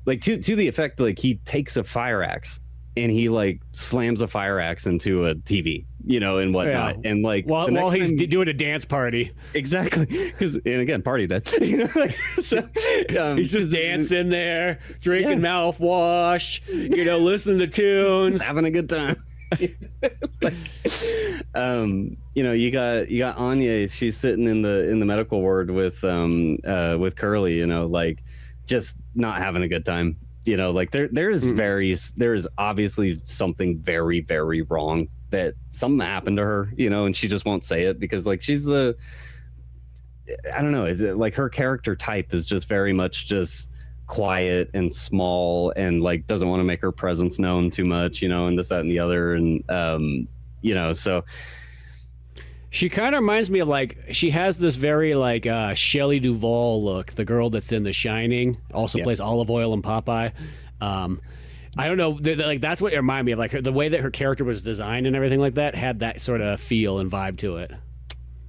like to the effect, like, he takes a fire axe and he, like, slams a fire axe into a TV, and whatnot, and, like, while he's doing a dance party. Exactly, because, and again, party that, so he's just dancing there, drinking mouthwash, listening to tunes, just having a good time. Like, you got Anya. She's sitting in the medical ward with Curly. Like, just not having a good time. Like, there is obviously something very, very wrong, that something happened to her. And she just won't say it because, like, she's I don't know. Is it like her character type is just very much just quiet and small and, like, doesn't want to make her presence known too much, and this, that, and the other, and so she kind of reminds me of, like, she has this very, like, Shelley Duvall look, the girl that's in The Shining, also plays Olive Oil in Popeye. I don't know, like, that's what it reminded me of, like, the way that her character was designed and everything like that had that sort of feel and vibe to it.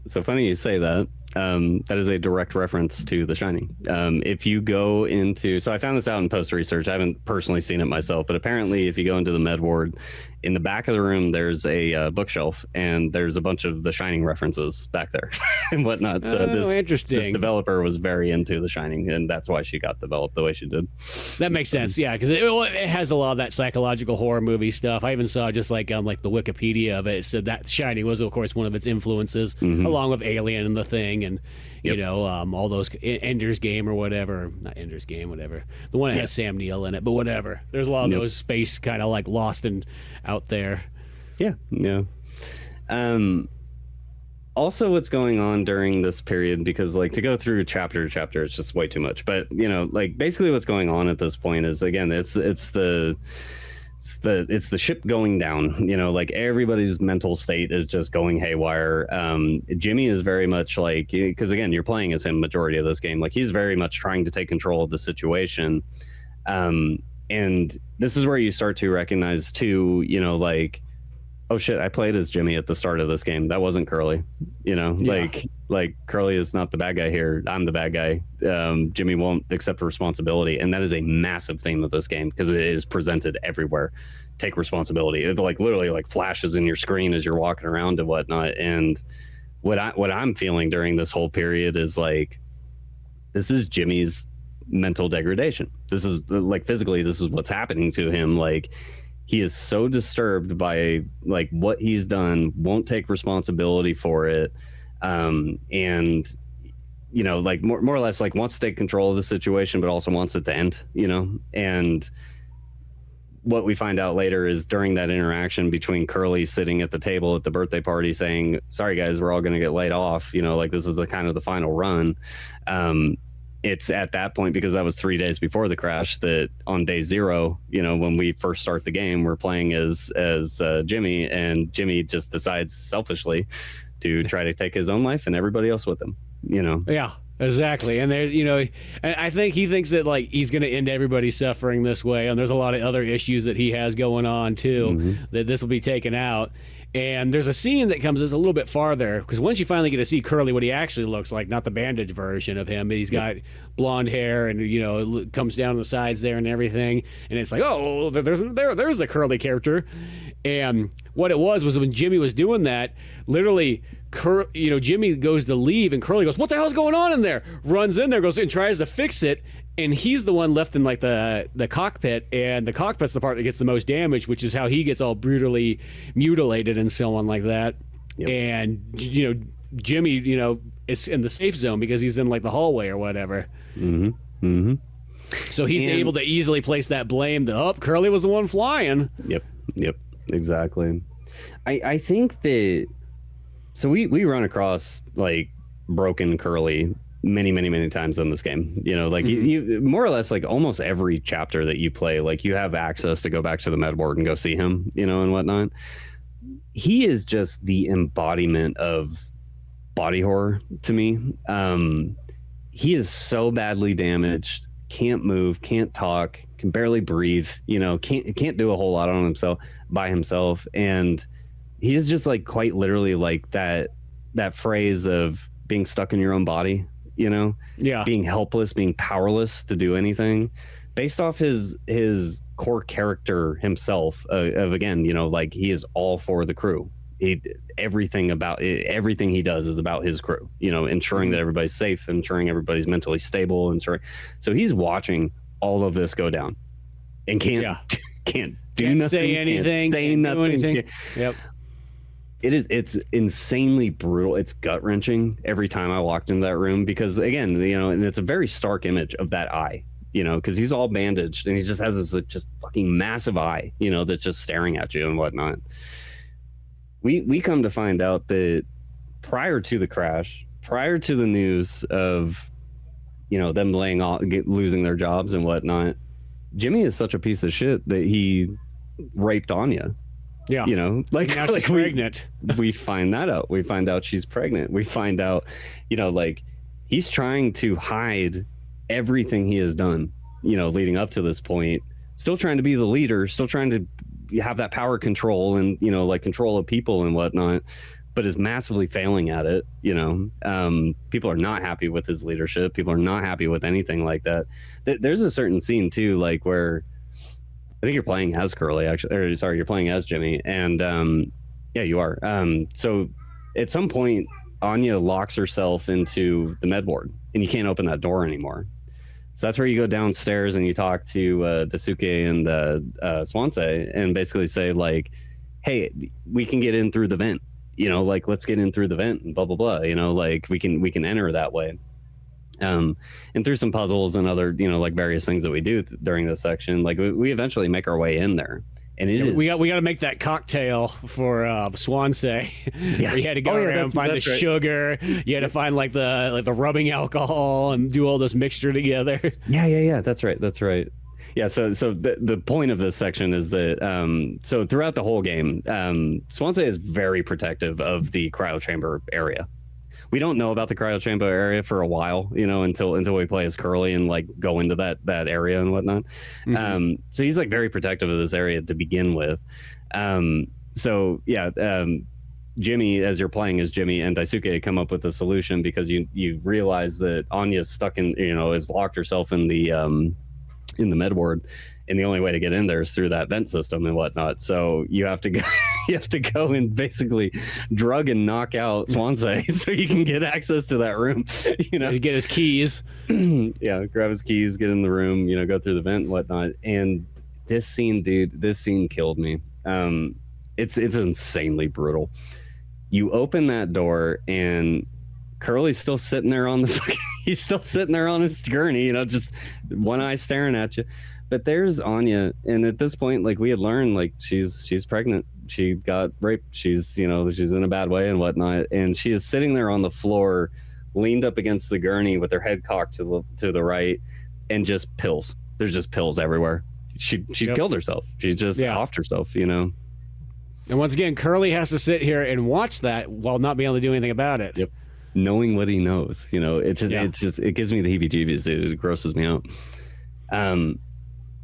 So funny you say that. That is a direct reference to The Shining. If you go into, so I found this out in post research. I haven't personally seen it myself, but apparently, if you go into the med ward, in the back of the room, there's a bookshelf, and there's a bunch of The Shining references back there and whatnot. So this developer was very into The Shining, and that's why she got developed the way she did. That makes sense, yeah, because it has a lot of that psychological horror movie stuff. I even saw just like on, like, the Wikipedia of it said that Shining was, of course, one of its influences, along with Alien and The Thing, and all those Ender's Game or whatever, not Ender's Game, whatever, the one that has Sam Neill in it, but whatever. There's a lot of those space kind of, like, lost and out there. Yeah. Also, what's going on during this period, because, like, to go through chapter to chapter, it's just way too much. But, like, basically what's going on at this point is, again, it's the ship going down. Like, everybody's mental state is just going haywire. Jimmy is very much like, because, again, you're playing as him majority of this game, like, he's very much trying to take control of the situation. And this is where you start to recognize too, like, oh shit, I played as Jimmy at the start of this game. That wasn't Curly, like Curly is not the bad guy here. I'm the bad guy. Jimmy won't accept responsibility. And that is a massive theme of this game because it is presented everywhere. Take responsibility. It like literally like flashes in your screen as you're walking around and whatnot. And what I'm feeling during this whole period is like, this is Jimmy's mental degradation. This is like physically, this is what's happening to him. Like, he is so disturbed by like what he's done, won't take responsibility for it, and like more or less like wants to take control of the situation, but also wants it to end. And what we find out later is during that interaction between Curly sitting at the table at the birthday party saying, "Sorry guys, we're all going to get laid off," like this is the kind of the final run. It's at that point, because that was 3 days before the crash, that on day 0, when we first start the game, we're playing as Jimmy, and Jimmy just decides selfishly to try to take his own life and everybody else with him. Yeah, exactly. And there's, and I think he thinks that like he's going to end everybody's suffering this way, and there's a lot of other issues that he has going on too, that this will be taken out. And there's a scene that comes a little bit farther, because once you finally get to see Curly, what he actually looks like, not the bandage version of him, he's got blonde hair and, it comes down the sides there and everything. And it's like, oh, there's a Curly character. And what it was when Jimmy was doing that, literally, Jimmy goes to leave and Curly goes, "What the hell's going on in there?" Runs in there, goes and tries to fix it. And he's the one left in like the cockpit, and the cockpit's the part that gets the most damage, which is how he gets all brutally mutilated and so on like that. Yep. And Jimmy, is in the safe zone because he's in like the hallway or whatever. So he's able to easily place that blame that Curly was the one flying. Yep, exactly. I think that so we run across like broken Curly many times in this game. You more or less like almost every chapter that you play, like you have access to go back to the med ward and go see him, and whatnot. He is just the embodiment of body horror to me. He is so badly damaged, can't move, can't talk, can barely breathe, can't do a whole lot on himself by himself. And he is just like quite literally like that phrase of being stuck in your own body. Being helpless, being powerless to do anything, based off his core character himself. Of again, like he is all for the crew. Everything he does is about his crew. Ensuring that everybody's safe, ensuring everybody's mentally stable, so he's watching all of this go down, and can't do nothing, say anything, say nothing. Do anything. Yep. It's insanely brutal. It's gut wrenching every time I walked into that room, because again, and it's a very stark image of that eye, because he's all bandaged and he just has this just fucking massive eye, that's just staring at you and whatnot. We come to find out that prior to the crash, prior to the news of, them losing their jobs and whatnot, Jimmy is such a piece of shit that he raped Anya. Yeah. Like now she's pregnant. We find that out. We find out she's pregnant. We find out, like he's trying to hide everything he has done, leading up to this point, still trying to be the leader, still trying to have that power control and, like control of people and whatnot, but is massively failing at it. People are not happy with his leadership. People are not happy with anything like that. There's a certain scene too, like where I think you're playing as Curly, actually. Or, sorry, you're playing as Jimmy. And yeah, you are. So at some point, Anya locks herself into the med ward, and you can't open that door anymore. So that's where you go downstairs and you talk to Daisuke and Swansea and basically say, like, hey, we can get in through the vent. Like, let's get in through the vent and blah, blah, blah. Like, we can enter that way. And through some puzzles and other, like various things that we do during this section, like we eventually make our way in there. And we got to make that cocktail for Swansea. Yeah. You had to go around and find the sugar. You had to find like the rubbing alcohol and do all this mixture together. Yeah. That's right. Yeah. So the point of this section is that so throughout the whole game, Swansea is very protective of the cryo chamber area. we don't know about the cryo chamber area for a while, you know, until we play as Curly and like go into that area and whatnot. So he's like very protective of this area to begin with. So yeah, Jimmy, as you're playing as Jimmy and Daisuke, come up with a solution because you realize that Anya's stuck in, you know, has locked herself in the med ward, and the only way to get in there is through that vent system and whatnot. So you have to go, you have to go and basically drug and knock out Swansea so you can get access to that room. You know, to get his keys. Yeah, grab his keys, get in the room, you know, go through the vent and whatnot. And this scene, dude, this scene killed me. It's insanely brutal. You open that door and Curly's still sitting there on the he's still sitting there on his gurney, you know, just one eye staring at you. But there's Anya, and at this point, like, we had learned, like, she's pregnant. She got raped. She's, you know, she's in a bad way and whatnot. And she is sitting there on the floor, leaned up against the gurney with her head cocked to the right, and just pills. There's just pills everywhere. She killed herself. She just offed herself, you know. And once again, Curly has to sit here and watch that while not being able to do anything about it. Yep. Knowing what he knows, you know, it gives me the heebie-jeebies, dude. It grosses me out.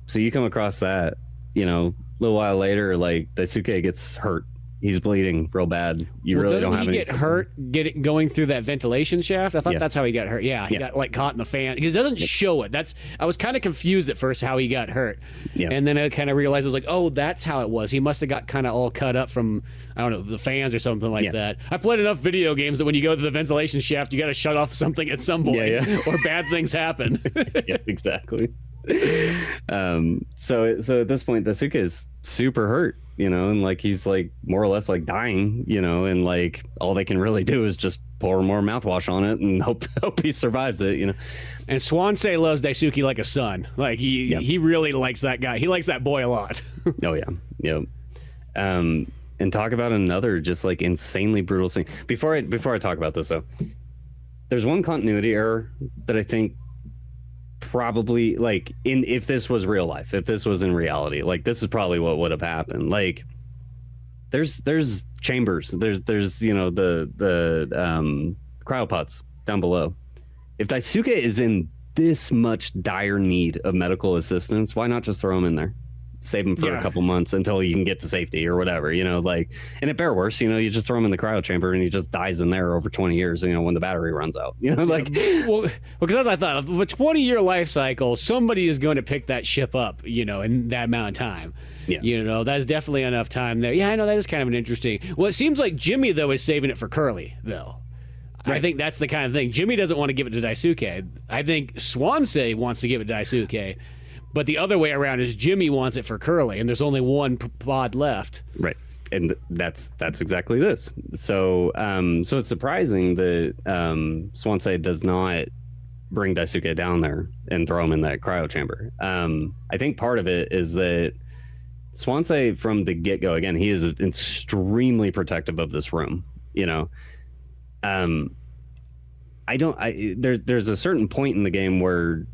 So you come across that, you know, a little while later, like, Daisuke gets hurt. He's bleeding real bad. You really don't have any. Doesn't he get hurt going through that ventilation shaft? I thought that's how he got hurt. Yeah, he got like caught in the fan because it doesn't show it. I was kind of confused at first how he got hurt. Yeah. And then I kind of realized I was like, oh, that's how it was. He must have got kind of all cut up from, I don't know, the fans or something like that. I've played enough video games that when you go to the ventilation shaft, you got to shut off something at some point or bad things happen. Yeah, exactly. So at this point, Daisuke is super hurt, you know, and like he's like more or less like dying, you know, and like all they can really do is just pour more mouthwash on it and hope he survives it, you know. And Swansea loves Daisuke like a son. Like he really likes that guy. He likes that boy a lot. Oh yeah, yeah. And talk about another just like insanely brutal scene. Before I talk about this though, there's one continuity error that I think probably, like, if this was real life, if this was in reality, like, this is probably what would have happened. Like, there's chambers, there's you know, the cryopods down below. If Daisuke is in this much dire need of medical assistance, why not just throw him in there, save him for a couple months until you can get to safety or whatever, you know, like, and at bare worse, you know, you just throw him in the cryo chamber and he just dies in there over 20 years, you know, when the battery runs out, you know, like. Well, because as I thought, of a 20-year life cycle, somebody is going to pick that ship up, you know, in that amount of time. Yeah. You know, that's definitely enough time there. Yeah, I know, that is kind of an interesting. Well, it seems like Jimmy, though, is saving it for Curly, though. Right. I think that's the kind of thing. Jimmy doesn't want to give it to Daisuke. I think Swansea wants to give it to Daisuke. But the other way around is Jimmy wants it for Curly, and there's only one pod left. Right, and that's exactly this. So so it's surprising that Swansea does not bring Daisuke down there and throw him in that cryo chamber. I think part of it is that Swansea, from the get-go, again, he is extremely protective of this room. You know, there's a certain point in the game where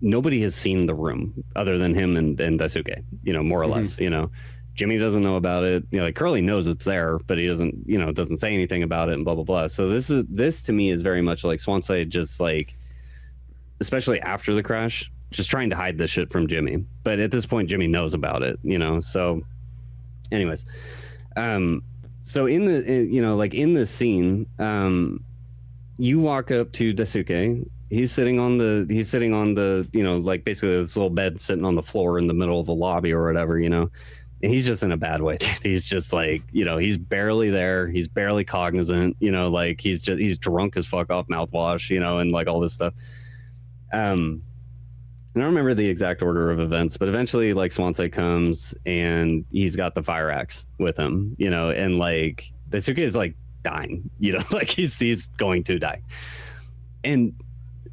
nobody has seen the room other than him and Daisuke, you know, more or less, you know. Jimmy doesn't know about it. You know, like, Curly knows it's there, but he doesn't, you know, doesn't say anything about it and blah, blah, blah. So this to me is very much like Swansea just, like, especially after the crash, just trying to hide this shit from Jimmy. But at this point, Jimmy knows about it, you know. So anyways, so in the, you know, like, in this scene, you walk up to Daisuke. He's sitting on the, you know, like, basically this little bed sitting on the floor in the middle of the lobby or whatever, you know, and he's just in a bad way. He's just like, you know, he's barely there. He's barely cognizant, you know, like, he's drunk as fuck off mouthwash, you know, and like all this stuff. And I don't remember the exact order of events, but eventually, like, Swansea comes and he's got the fire axe with him, you know, and like Daisuke is like dying, you know, like he's going to die. And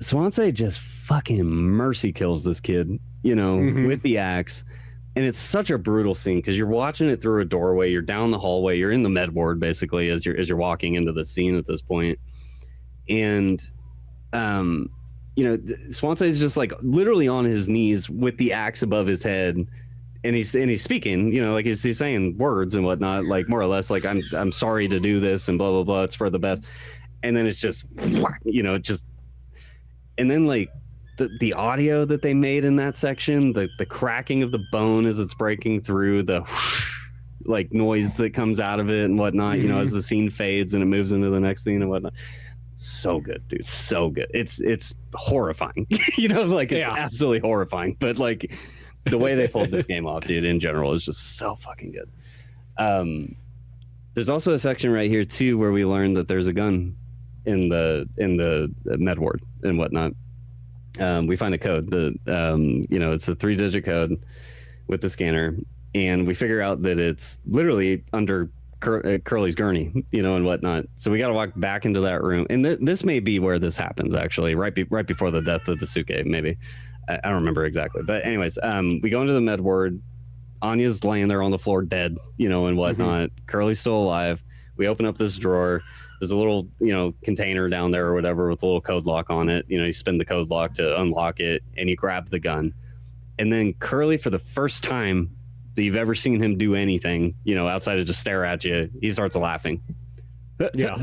Swansea just fucking mercy kills this kid, you know, with the axe. And it's such a brutal scene because you're watching it through a doorway. You're down the hallway. You're in the med ward, basically, as you're walking into the scene at this point. And, you know, Swansea is just like literally on his knees with the axe above his head. And he's speaking, you know, like he's saying words and whatnot, like, more or less like, I'm sorry to do this and blah, blah, blah. It's for the best. and then it's just, just, and then like the audio that they made in that section, the cracking of the bone as it's breaking through, the like noise that comes out of it and whatnot, as the scene fades and it moves into the next scene and whatnot. So good, dude. So good. It's horrifying. Like it's absolutely horrifying. But like the way they pulled this game off, dude, in general is just so fucking good. There's also a section right here too where we learn that there's a gun in the med ward and whatnot. We find a code. It's a 3-digit code with the scanner, and we figure out that it's literally under Curly's gurney, and whatnot. So we got to walk back into that room, and this may be where this happens actually, right before the death of the Suke, maybe. I don't remember exactly, but anyways, we go into the med ward. Anya's laying there on the floor dead, and whatnot. Curly's still alive. We open up this drawer. There's a little, container down there or whatever with a little code lock on it. You spin the code lock to unlock it, and you grab the gun. And then Curly, for the first time that you've ever seen him do anything, outside of just stare at you, he starts laughing. Yeah.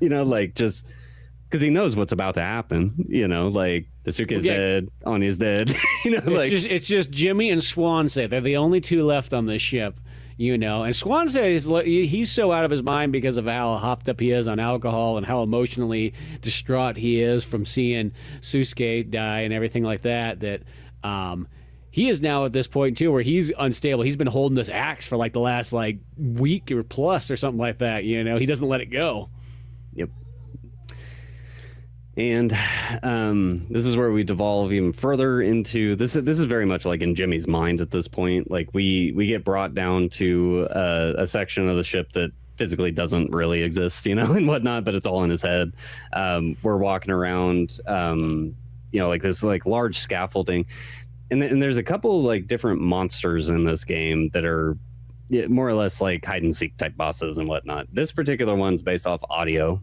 Like just because he knows what's about to happen, like the Suke's dead, Anya's dead, It's just Jimmy and Swansea. They're the only two left on this ship, and Swansea he's so out of his mind because of how hopped up he is on alcohol and how emotionally distraught he is from seeing Susuke die and everything like that, he is now at this point too where he's unstable. He's been holding this axe for like the last like week or plus or something like that. He doesn't let it go. Yep. And this is where we devolve even further into this. This is very much like in Jimmy's mind at this point. Like we get brought down to a section of the ship that physically doesn't really exist, and whatnot, but it's all in his head. We're walking around, like this like large scaffolding. And there's a couple like different monsters in this game that are more or less like hide and seek type bosses and whatnot. This particular one's based off audio,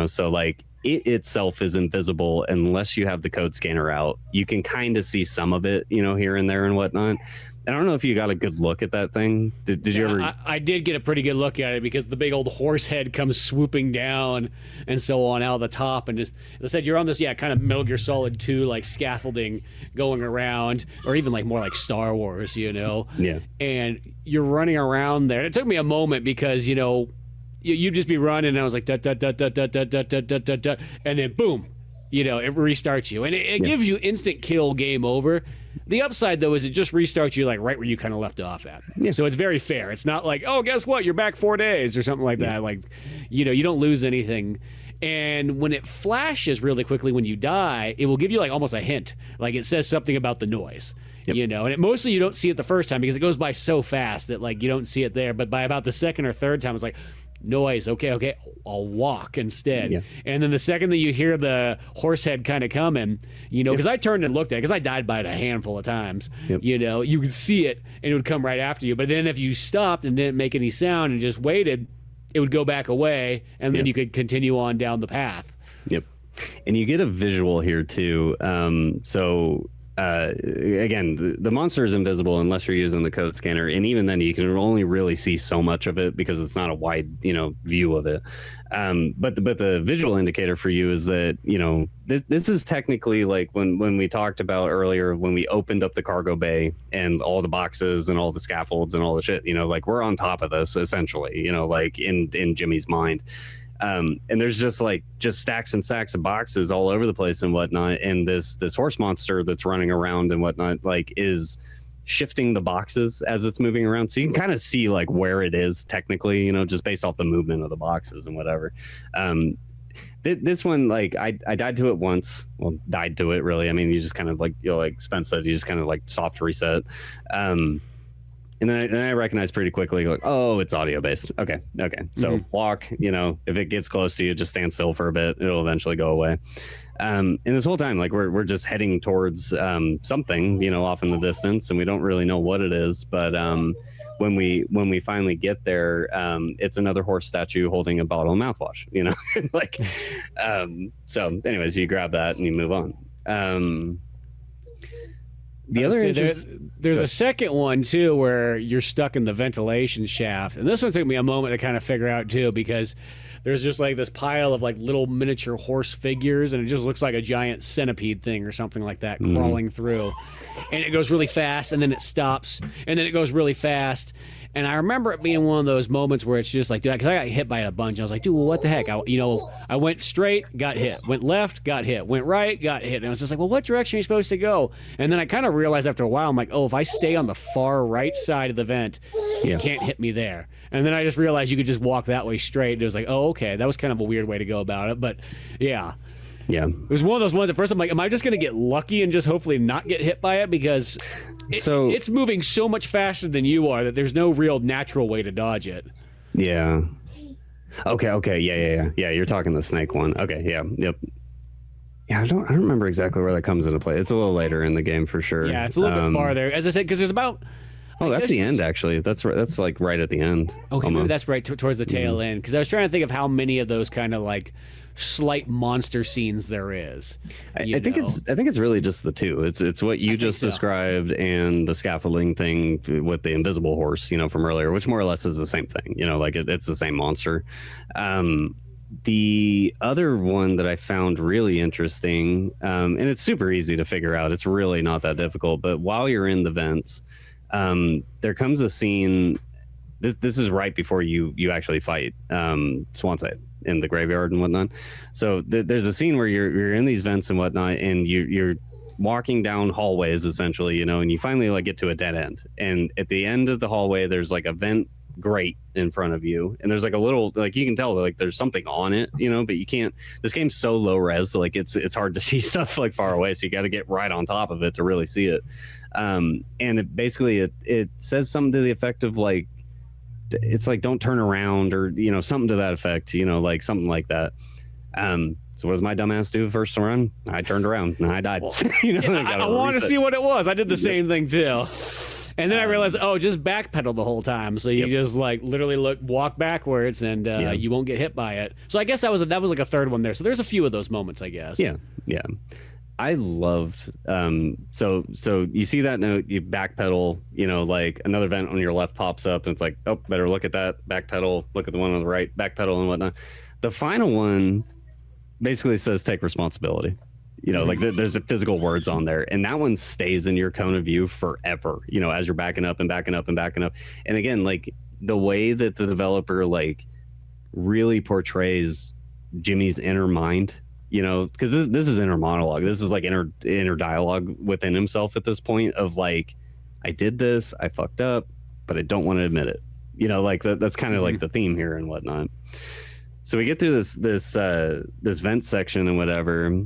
so like it itself is invisible unless you have the code scanner out. You can kind of see some of it, here and there and whatnot. I don't know if you got a good look at that thing. Did you ever? I did get a pretty good look at it because the big old horse head comes swooping down and so on out of the top. And just, as I said, you're on this, kind of Metal Gear Solid 2, like scaffolding going around, or even like more like Star Wars, Yeah. And you're running around there. It took me a moment because, you'd just be running and I was like, da, da, da, da, da, da, da, da, da, da, da, and then boom, it restarts you. And it gives you instant kill, game over. The upside, though, is it just restarts you like right where you kind of left off at. Yeah. So it's very fair. It's not like, oh, guess what? You're back 4 days or something like that. Like, you don't lose anything. And when it flashes really quickly when you die, it will give you like almost a hint. Like it says something about the noise. Yep. And it mostly you don't see it the first time because it goes by so fast that like you don't see it there. But by about the second or third time, it's like, noise, okay, I'll walk instead. Yeah. And then the second that you hear the horse head kind of coming, because I turned and looked at it because I died by it a handful of times. Yep. You could see it and it would come right after you. But then if you stopped and didn't make any sound and just waited, it would go back away and then you could continue on down the path. Yep. And you get a visual here too. Again, the monster is invisible unless you're using the code scanner, and even then you can only really see so much of it because it's not a wide view of it. But the visual indicator for you is that this is technically like when we talked about earlier when we opened up the cargo bay and all the boxes and all the scaffolds and all the shit, like we're on top of this essentially, like in Jimmy's mind. And there's just stacks and stacks of boxes all over the place and whatnot. And this horse monster that's running around and whatnot, like is shifting the boxes as it's moving around. So you can kind of see like where it is technically, just based off the movement of the boxes and whatever. This one, like I died to it once. Well, died to it really. I mean, you just kind of like, like Spence said, you just kind of like soft reset. And then I recognized pretty quickly, like, oh, it's audio based. Okay. So walk, if it gets close to you, just stand still for a bit. It'll eventually go away. And this whole time, like we're just heading towards something, off in the distance, and we don't really know what it is. But when we finally get there, it's another horse statue holding a bottle of mouthwash, like. So, anyways, you grab that and you move on. The other there's a second one too where you're stuck in the ventilation shaft, and this one took me a moment to kind of figure out too because there's just like this pile of like little miniature horse figures, and it just looks like a giant centipede thing or something like that crawling through. And it goes really fast, and then it stops, and then it goes really fast. And I remember it being one of those moments where it's just like, dude, because I got hit by it a bunch. I was like, dude, well, what the heck? I went straight, got hit. Went left, got hit. Went right, got hit. And I was just like, well, what direction are you supposed to go? And then I kind of realized after a while, I'm like, oh, if I stay on the far right side of the vent, you can't hit me there. And then I just realized you could just walk that way straight. And it was like, oh, okay. That was kind of a weird way to go about it. But yeah. Yeah. It was one of those ones at first I'm like, am I just going to get lucky and just hopefully not get hit by it? Because it's moving so much faster than you are that there's no real natural way to dodge it. Yeah. Okay. Yeah. You're talking the snake one. Okay. Yeah. Yep. Yeah. I don't remember exactly where that comes into play. It's a little later in the game for sure. Yeah. It's a little bit farther. As I said, because there's about. Oh, that's the end, actually. That's right. That's like right at the end. Okay, maybe that's right towards the tail end. Because I was trying to think of how many of those kind of like slight monster scenes there is. I think it's really just the two. It's what you just described and the scaffolding thing with the invisible horse, from earlier, which more or less is the same thing. Like it's the same monster. The other one that I found really interesting, and it's super easy to figure out. It's really not that difficult. But while you're in the vents, there comes a scene. This is right before you actually fight Swansea in the graveyard and whatnot. So there's a scene where you're in these vents and whatnot, and you're walking down hallways essentially, and you finally like get to a dead end. And at the end of the hallway, there's like a vent grate in front of you, and there's like a little, like you can tell like there's something on it, but you can't. This game's so low res, like it's hard to see stuff like far away, so you got to get right on top of it to really see it. And it says something to the effect of like, it's like don't turn around or something to that effect, like something like that. So what does my dumbass do first run? I turned around and I died. Well, I want to see what it was. I did the same thing too. And then I realized, just backpedal the whole time. So you just like literally walk backwards, and you won't get hit by it. So I guess that was like a third one there. So there's a few of those moments, I guess. Yeah. I loved. So you see that note, you backpedal. Like another vent on your left pops up, and it's like, oh, better look at that. Backpedal. Look at the one on the right. Backpedal and whatnot. The final one basically says take responsibility. Like there's physical words on there, and that one stays in your cone of view forever, as you're backing up and backing up and backing up. And again, like the way that the developer like really portrays Jimmy's inner mind, because this is inner monologue. This is like inner dialogue within himself at this point of like, I did this, I fucked up, but I don't want to admit it. Like that's kind of like the theme here and whatnot. So we get through this vent section and whatever.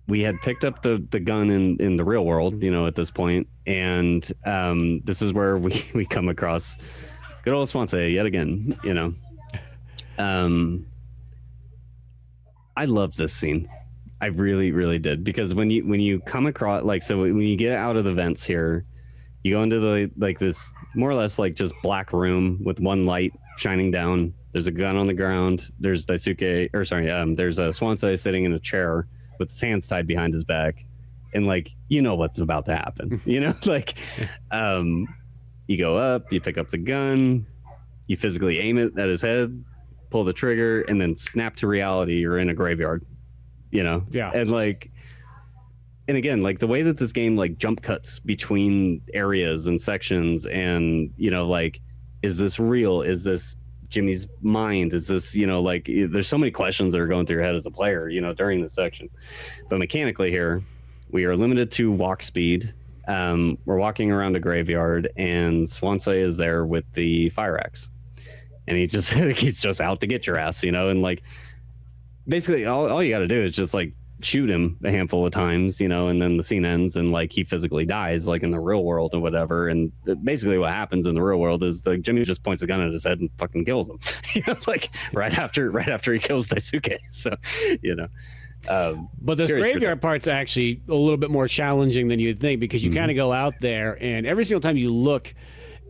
We had picked up the gun in the real world, at this point, and this is where we come across good old Swansea yet again. I loved this scene. I really, really did, because when you come across when you get out of the vents here, you go into this more or less like just black room with one light shining down. There's a gun on the ground. There's there's a Swansea sitting in a chair with his hands tied behind his back, and what's about to happen. You go up, you pick up the gun, you physically aim it at his head, pull the trigger, and then snap to reality, you're in a graveyard. And and again, like the way that this game like jump cuts between areas and sections, and is this real? Is this Jimmy's mind? Is this there's so many questions that are going through your head as a player during this section. But mechanically here, we are limited to walk speed. We're walking around a graveyard, and Swansea is there with the fire axe, and he's just out to get your ass, and basically all you got to do is just shoot him a handful of times, and then the scene ends, and he physically dies in the real world or whatever. And basically what happens in the real world is Jimmy just points a gun at his head and fucking kills him, right after he kills Daisuke. So, but this graveyard part's actually a little bit more challenging than you'd think, because you kind of go out there, and every single time you look,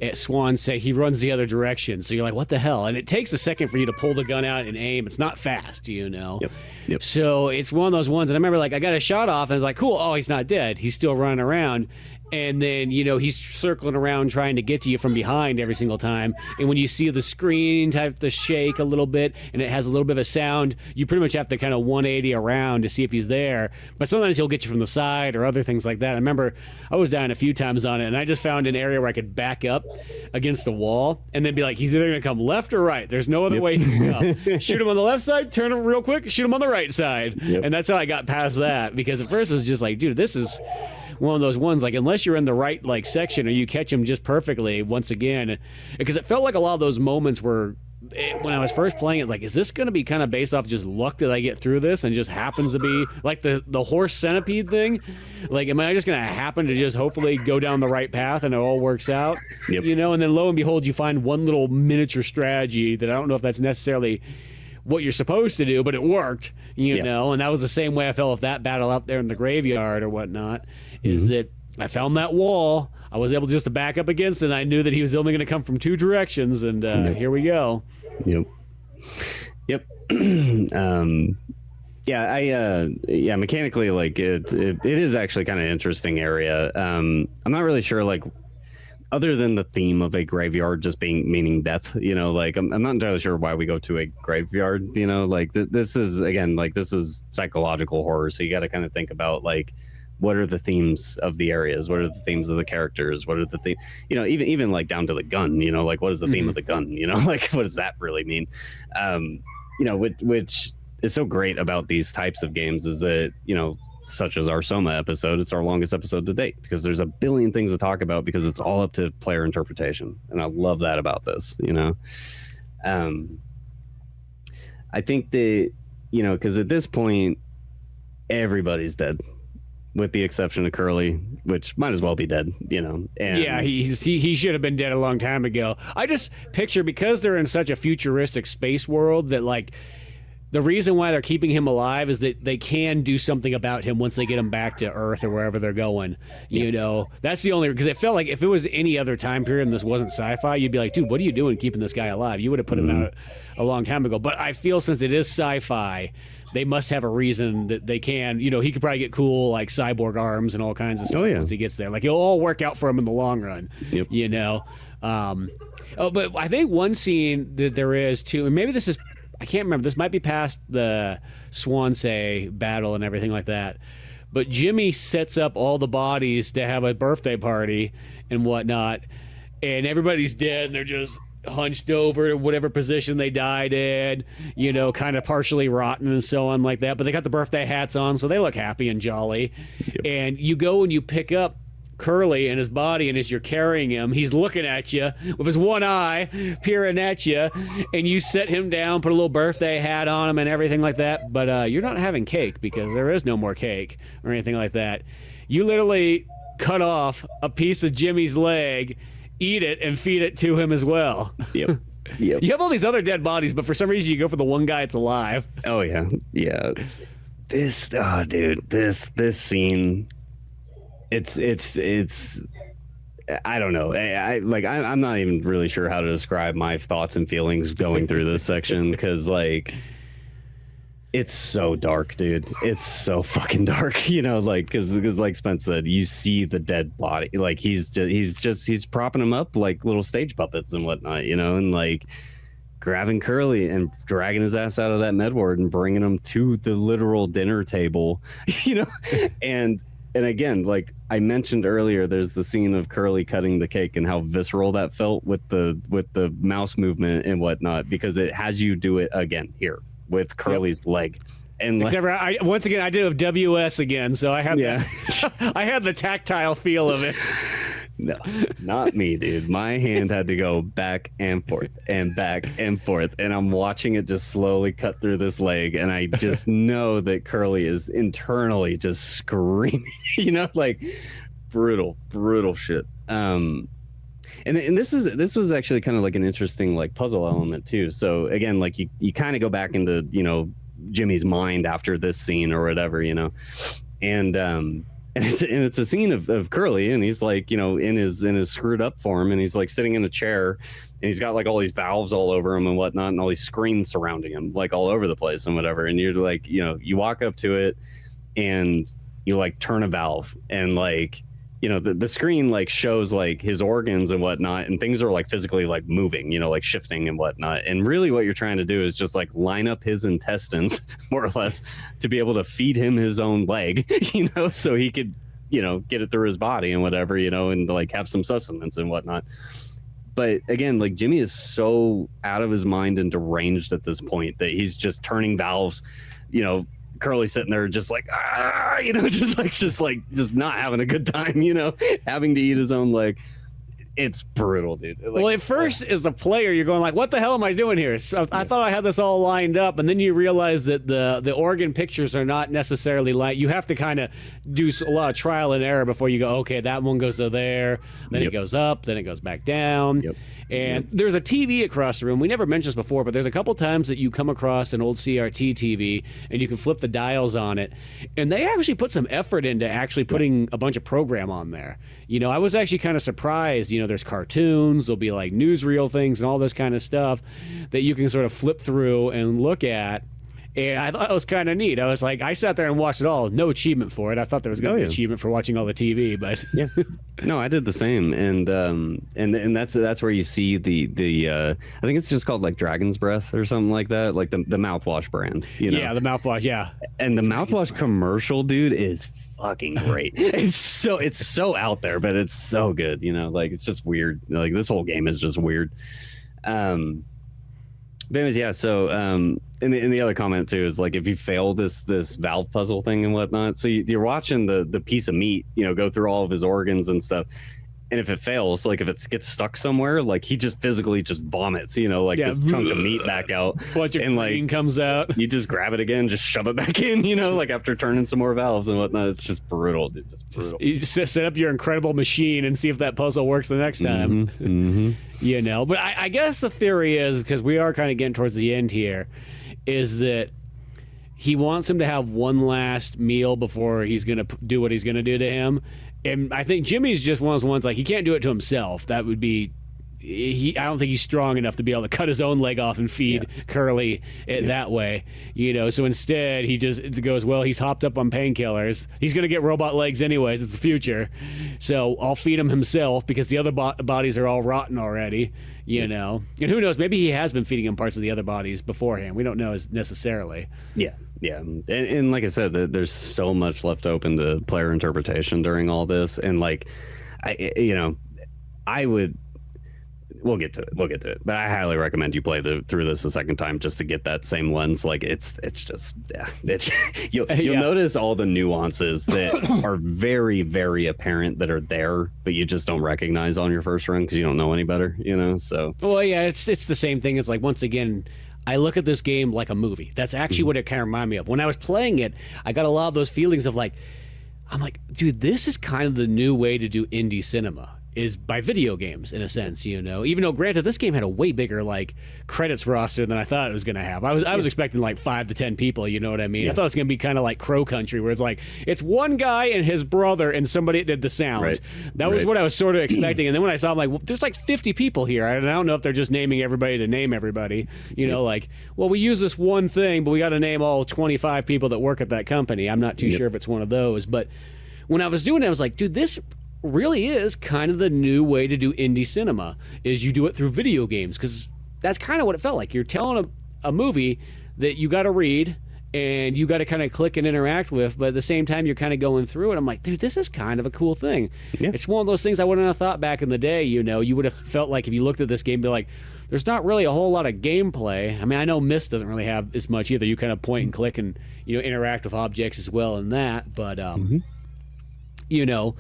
at Swansea, he runs the other direction. So you're like, what the hell? And it takes a second for you to pull the gun out and aim. It's not fast, you know? Yep. So it's one of those ones. And I remember, like, I got a shot off and I was like, cool. Oh, he's not dead. He's still running around. And then, you know, he's circling around trying to get to you from behind every single time. And when you see the screen have to shake a little bit and it has a little bit of a sound, you pretty much have to kind of 180 around to see if he's there. But sometimes he'll get you from the side or other things like that. I remember I was dying a few times on it, and I just found an area where I could back up against the wall and then be like, he's either going to come left or right. There's no other way he can come. Shoot him on the left side, turn him real quick, shoot him on the right side. And that's how I got past that, because at first it was just like, dude, this is one of those ones, like, unless you're in the right, like, section or you catch him just perfectly once again, because it felt like a lot of those moments were, when I was first playing it, like, is this going to be kind of based off just luck that I get through this, and just happens to be like the horse centipede thing? Like, am I just going to happen to just hopefully go down the right path and it all works out? You know, and then lo and behold, you find one little miniature strategy that I don't know if that's necessarily what you're supposed to do, but it worked, you know. And that was the same way I felt with that battle out there in the graveyard or whatnot, is that I found that wall, I was able just to back up against it, and I knew that he was only going to come from two directions, and here we go. Mechanically, like, it is actually kind of interesting area. I'm not really sure, like, other than the theme of a graveyard just meaning death, you know, like, I'm not entirely sure why we go to a graveyard, you know, like, this is, again, like, this is psychological horror, so you got to kind of think about, like, what are the themes of the areas? What are the themes of the characters? What are the themes, you know, even like down to the gun, you know, like, what is the theme of the gun? You know, like, what does that really mean? You know, which is so great about these types of games is that, you know, such as our Soma episode, it's our longest episode to date because there's a billion things to talk about because it's all up to player interpretation. And I love that about this, you know. I think that, you know, because at this point, everybody's dead, with the exception of Curly, which might as well be dead, you know. And yeah, he should have been dead a long time ago. I just picture, because they're in such a futuristic space world, that, like, the reason why they're keeping him alive is that they can do something about him once they get him back to Earth or wherever they're going. You know, that's the only, because it felt like if it was any other time period and this wasn't sci-fi, you'd be like, dude, what are you doing keeping this guy alive? You would have put him out a long time ago. But I feel since it is sci-fi, they must have a reason that they can, you know, he could probably get cool, like, cyborg arms and all kinds of stuff once he gets there. Like, it'll all work out for him in the long run, you know. But I think one scene that there is, too, and maybe this is, I can't remember, this might be past the Swansea battle and everything like that, but Jimmy sets up all the bodies to have a birthday party and whatnot, and everybody's dead, and they're just hunched over to whatever position they died in, you know, kind of partially rotten and so on like that, but they got the birthday hats on, so they look happy and jolly. And you go and you pick up Curly and his body, and as you're carrying him, he's looking at you with his one eye peering at you, and you set him down, put a little birthday hat on him and everything like that, but you're not having cake because there is no more cake or anything like that. You literally cut off a piece of Jimmy's leg, eat it, and feed it to him as well. You have all these other dead bodies, but for some reason you go for the one guy that's alive. This dude, this scene, it's I don't know. I'm not even really sure how to describe my thoughts and feelings going through this section, because, like, it's so dark, dude. It's so fucking dark, you know, like, because like Spence said, you see the dead body, like, he's propping him up like little stage puppets and whatnot, you know, and, like, grabbing Curly and dragging his ass out of that med ward and bringing him to the literal dinner table, you know. And again, like I mentioned earlier, there's the scene of Curly cutting the cake and how visceral that felt with the mouse movement and whatnot, because it has you do it again here with Curly's leg. And, like, except once again, I did it with WS again, so I had I had the tactile feel of it. No, not me, dude. My hand had to go back and forth and back and forth, and I'm watching it just slowly cut through this leg, and I just know that Curly is internally just screaming, you know, like, brutal shit. And this was actually kind of like an interesting, like, puzzle element too. So again, like, you kind of go back into, you know, Jimmy's mind after this scene or whatever, you know, and And it's a scene of Curly, and he's like, you know, in his screwed up form, and he's like sitting in a chair, and he's got like all these valves all over him and whatnot, and all these screens surrounding him, like all over the place and whatever. And you're like, you know, you walk up to it, and you like turn a valve, and like, you know, the screen like shows like his organs and whatnot, and things are like physically like moving, you know, like shifting and whatnot. And really what you're trying to do is just like line up his intestines more or less to be able to feed him his own leg, you know, so he could, you know, get it through his body and whatever, you know, and like have some sustenance and whatnot. But again, like Jimmy is so out of his mind and deranged at this point that he's just turning valves, you know. Curly sitting there just like, you know, just not having a good time, you know, having to eat his own leg. It's brutal, dude. Like, well, at first, as the player, you're going like, what the hell am I doing here? So I thought I had this all lined up, and then you realize that the organ pictures are not necessarily like, you have to kind of do a lot of trial and error before you go, okay, that one goes to there, then it goes up, then it goes back down. And there's a TV across the room. We never mentioned this before, but there's a couple times that you come across an old CRT TV and you can flip the dials on it. And they actually put some effort into actually putting a bunch of program on there. You know, I was actually kind of surprised. You know, there's cartoons, there'll be like newsreel things and all this kind of stuff that you can sort of flip through and look at. And I thought it was kind of neat. I was like, I sat there and watched it all. No achievement for it. I thought there was going to be an achievement for watching all the TV, but yeah, no, I did the same. And that's where you see the I think it's just called like Dragon's Breath or something like that, like the mouthwash brand. You know? Yeah, the mouthwash. Yeah, and the mouthwash commercial, dude, is fucking great. It's so out there, but it's so good. You know, like it's just weird. Like this whole game is just weird. But anyways, yeah, so and the other comment too is like if you fail this valve puzzle thing and whatnot, so you're watching the piece of meat, you know, go through all of his organs and stuff, and if it fails, like if it gets stuck somewhere, like he just physically just vomits, you know, like this chunk of meat back out, bunch of cream comes out. You just grab it again, just shove it back in, you know, like after turning some more valves and whatnot. It's just brutal, dude, just brutal. You just set up your incredible machine and see if that puzzle works the next time. You know, but I guess the theory is, because we are kind of getting towards the end here, is that he wants him to have one last meal before he's going to do what he's going to do to him. And I think Jimmy's just one of those ones, like, he can't do it to himself. That would be... I don't think he's strong enough to be able to cut his own leg off and feed Curly that way, you know. So instead, he just goes, well, he's hopped up on painkillers. He's going to get robot legs anyways. It's the future. So I'll feed him himself because the other bodies are all rotten already, you know. And who knows, maybe he has been feeding him parts of the other bodies beforehand. We don't know necessarily. Yeah. And like I said, there's so much left open to player interpretation during all this. And like, We'll get to it. But I highly recommend you play through this a second time just to get that same lens. Like it's just you'll notice all the nuances that are very, very apparent that are there, but you just don't recognize on your first run because you don't know any better, you know. So well, yeah, it's the same thing. It's like, once again, I look at this game like a movie. That's actually what it kind of reminded me of. When I was playing it, I got a lot of those feelings of like, I'm like, dude, this is kind of the new way to do indie cinema, is by video games, in a sense, you know. Even though, granted, this game had a way bigger like credits roster than I thought it was going to have. I was expecting like 5 to 10 people, you know what I mean? I thought it was going to be kind of like Crow Country, where it's like it's one guy and his brother and somebody that did the sound. That was what I was sort of expecting. And then when I saw, I'm like, well, there's like 50 people here, and I don't know if they're just naming everybody to name everybody, you know, like, well, we use this one thing, but we got to name all 25 people that work at that company. I'm not too sure if it's one of those. But when I was doing it, I was like, dude, this really is kind of the new way to do indie cinema, is you do it through video games, because that's kind of what it felt like. You're telling a movie that you got to read and you got to kind of click and interact with, but at the same time you're kind of going through it. I'm like, dude, this is kind of a cool thing. It's one of those things I wouldn't have thought back in the day, you know. You would have felt like, if you looked at this game, be like, there's not really a whole lot of gameplay. I mean, I know Myst doesn't really have as much either. You kind of point and click and, you know, interact with objects as well in that, but you know,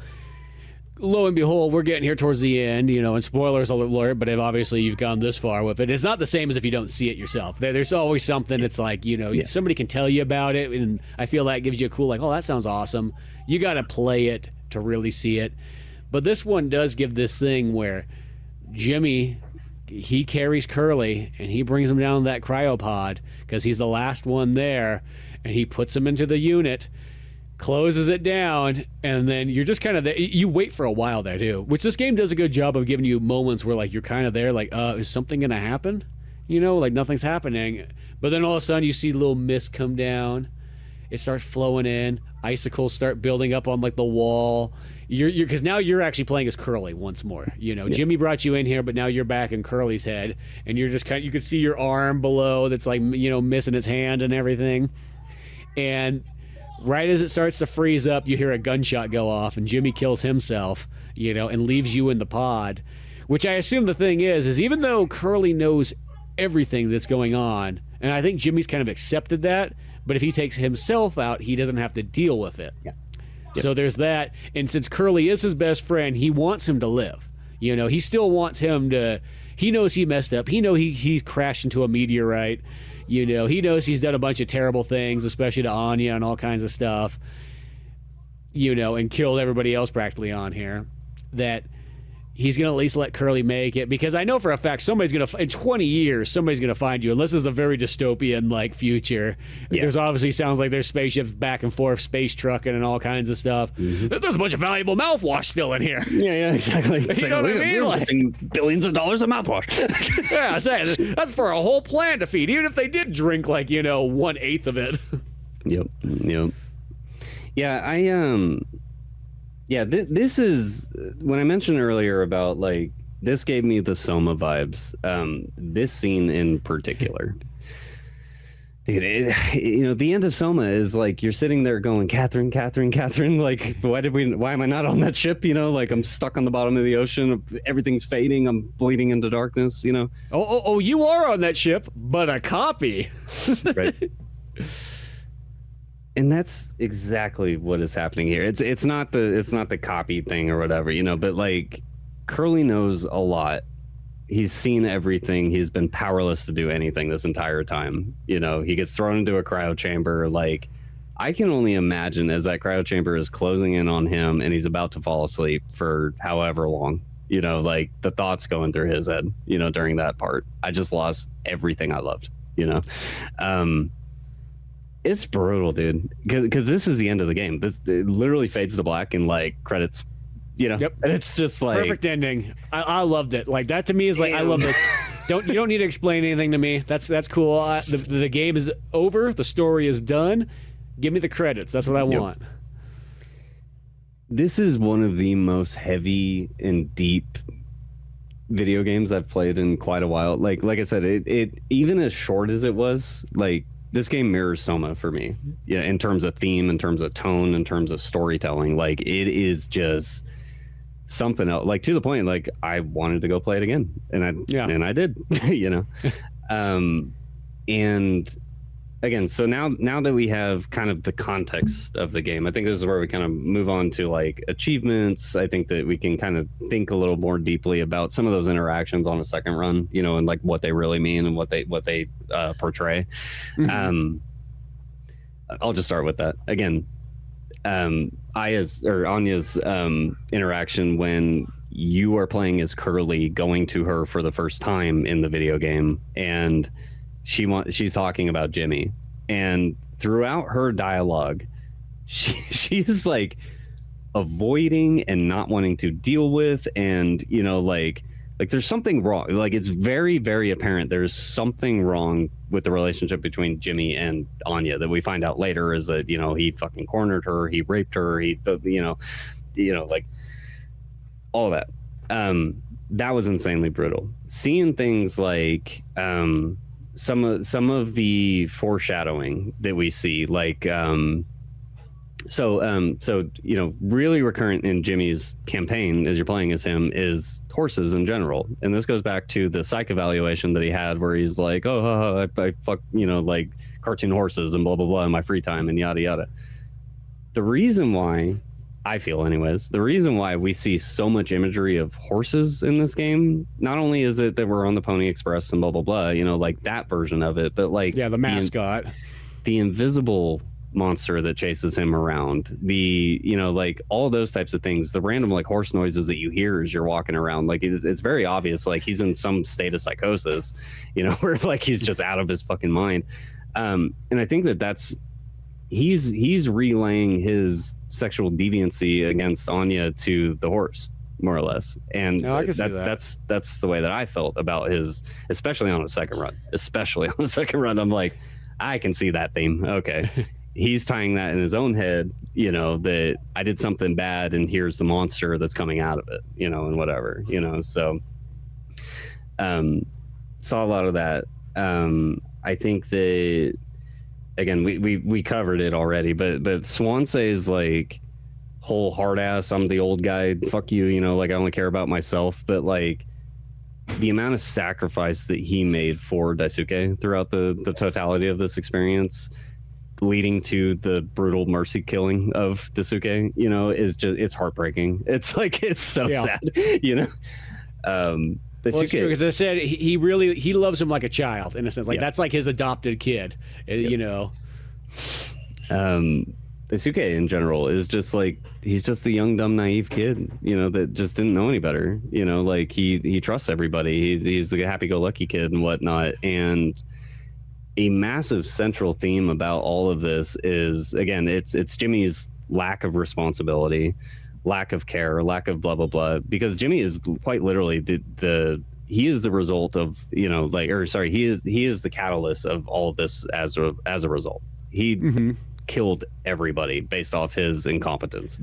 lo and behold, we're getting here towards the end, you know, and spoilers alert, but if obviously you've gone this far with it, it's not the same as if you don't see it yourself. There's always something. It's like, you know, somebody can tell you about it, and I feel that gives you a cool, like, oh, that sounds awesome. You got to play it to really see it. But this one does give this thing where Jimmy, he carries Curly, and he brings him down to that cryopod because he's the last one there, and he puts him into the unit. closes it down, and then you're just kind of there. You wait for a while there too, which this game does a good job of giving you moments where like you're kind of there, like, is something gonna happen? Like nothing's happening, but then all of a sudden you see little mist come down. It starts flowing in. Icicles start building up on like the wall. You're because now you're actually playing as Curly once more. Jimmy brought you in here, but now you're back in Curly's head, and you're just you can see your arm below that's like missing its hand and everything, and right as it starts to freeze up, you hear a gunshot go off, and Jimmy kills himself, and leaves you in the pod. Which I assume the thing is even though Curly knows everything that's going on, and I think Jimmy's kind of accepted that, but if he takes himself out, he doesn't have to deal with it. Yeah. Yep. So there's that, and since Curly is his best friend, he wants him to live. He still wants him to. He knows he messed up. He knows he's crashed into a meteorite. He knows he's done a bunch of terrible things, especially to Anya and all kinds of stuff, and killed everybody else practically on here, that he's going to at least let Curly make it, because I know for a fact somebody's going to, in 20 years, somebody's going to find you, unless it's a very dystopian, future. Yeah. There's obviously sounds like there's spaceships back and forth, space trucking and all kinds of stuff. Mm-hmm. There's a bunch of valuable mouthwash still in here. Yeah, exactly. You know what I mean? We're wasting billions of dollars of mouthwash. Yeah, that's for a whole plan to feed, even if they did drink 1/8 of it. Yep. Yeah, Yeah, this is when I mentioned earlier about this gave me the Soma vibes. This scene in particular, dude. The end of Soma is you're sitting there going, Catherine. Why am I not on that ship? I'm stuck on the bottom of the ocean. Everything's fading. I'm bleeding into darkness. Oh, you are on that ship, but a copy. Right. And that's exactly what is happening here. It's not the copy thing or whatever, but Curly knows a lot. He's seen everything. He's been powerless to do anything this entire time. He gets thrown into a cryo chamber. I can only imagine as that cryo chamber is closing in on him and he's about to fall asleep for however long, the thoughts going through his head, during that part. I just lost everything I loved, It's brutal, dude. Because this is the end of the game. It literally fades to black and credits. Yep. And it's just perfect ending. I loved it. That to me is I love this. You don't need to explain anything to me. That's cool. The game is over. The story is done. Give me the credits. That's what I want. This is one of the most heavy and deep video games I've played in quite a while. Like I said, it even as short as it was, this game mirrors Soma for me. Yeah, in terms of theme, in terms of tone, in terms of storytelling. It is just something else. To the point, I wanted to go play it again, and I did. And again, so now that we have kind of the context of the game, I think this is where we kind of move on to achievements. I think that we can kind of think a little more deeply about some of those interactions on a second run, and what they really mean and what they portray. Mm-hmm. I'll just start with that again. Anya's interaction when you are playing as Curly, going to her for the first time in the video game, and she's talking about Jimmy, and throughout her dialogue, she's avoiding and not wanting to deal with, and there's something wrong. It's very, very apparent there's something wrong with the relationship between Jimmy and Anya that we find out later is that he fucking cornered her, he raped her, all that. That was insanely brutal. Seeing things some of the foreshadowing that we see, really recurrent in Jimmy's campaign as you're playing as him is horses in general, and this goes back to the psych evaluation that he had where he's I fuck cartoon horses and blah blah blah in my free time and yada yada. The reason why I feel anyways, the reason why we see so much imagery of horses in this game, not only is it that we're on the Pony Express and blah, blah, blah, that version of it, but the mascot, the invisible monster that chases him around, the, all those types of things, the random horse noises that you hear as you're walking around, it's very obvious, he's in some state of psychosis, where he's just out of his fucking mind. And I think that's he's relaying his sexual deviancy against Anya to the horse, more or less. And I can see that. that's the way that I felt about his, especially on the second run. I'm like, I can see that theme. Okay. He's tying that in his own head, that I did something bad and here's the monster that's coming out of it, and whatever, so saw a lot of that. I think that, again, we covered it already, but Swansea's like whole hard ass, I'm the old guy, fuck you, like I only care about myself, but like the amount of sacrifice that he made for Daisuke throughout the totality of this experience, leading to the brutal mercy killing of Daisuke, is just, it's heartbreaking. It's like, it's so sad, Well, it's true, because I said he loves him like a child, in a sense. Like, that's like his adopted kid, Daisuke in general is just like, he's just the young, dumb, naive kid, that just didn't know any better. Like he trusts everybody. He's the happy-go-lucky kid and whatnot. And a massive central theme about all of this is, again, it's Jimmy's lack of responsibility, lack of care, lack of blah blah blah, because Jimmy is quite literally he is the result of he is the catalyst of all of this as a result. He killed everybody based off his incompetence,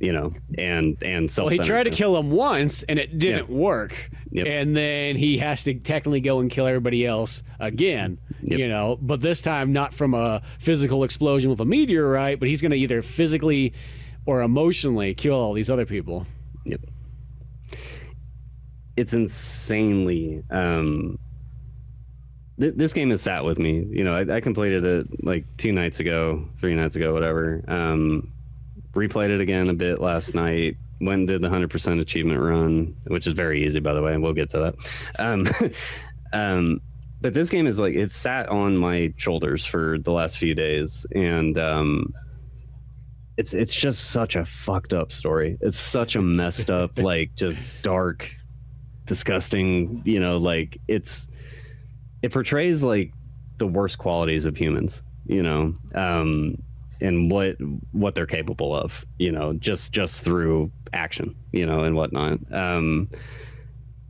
and self. Well, he tried to kill him once and it didn't work, and then he has to technically go and kill everybody else again, but this time not from a physical explosion with a meteorite, but he's going to either physically or emotionally kill all these other people. Yep. It's insanely. This game has sat with me. I completed it like 3 nights ago, whatever. Replayed it again a bit last night. Went and did the 100% achievement run, which is very easy, by the way, and we'll get to that. But this game is like, it sat on my shoulders for the last few days, and it's just such a fucked up story. It's such a messed up, like, just dark, disgusting, like it portrays like the worst qualities of humans, and what they're capable of, just through action, and whatnot.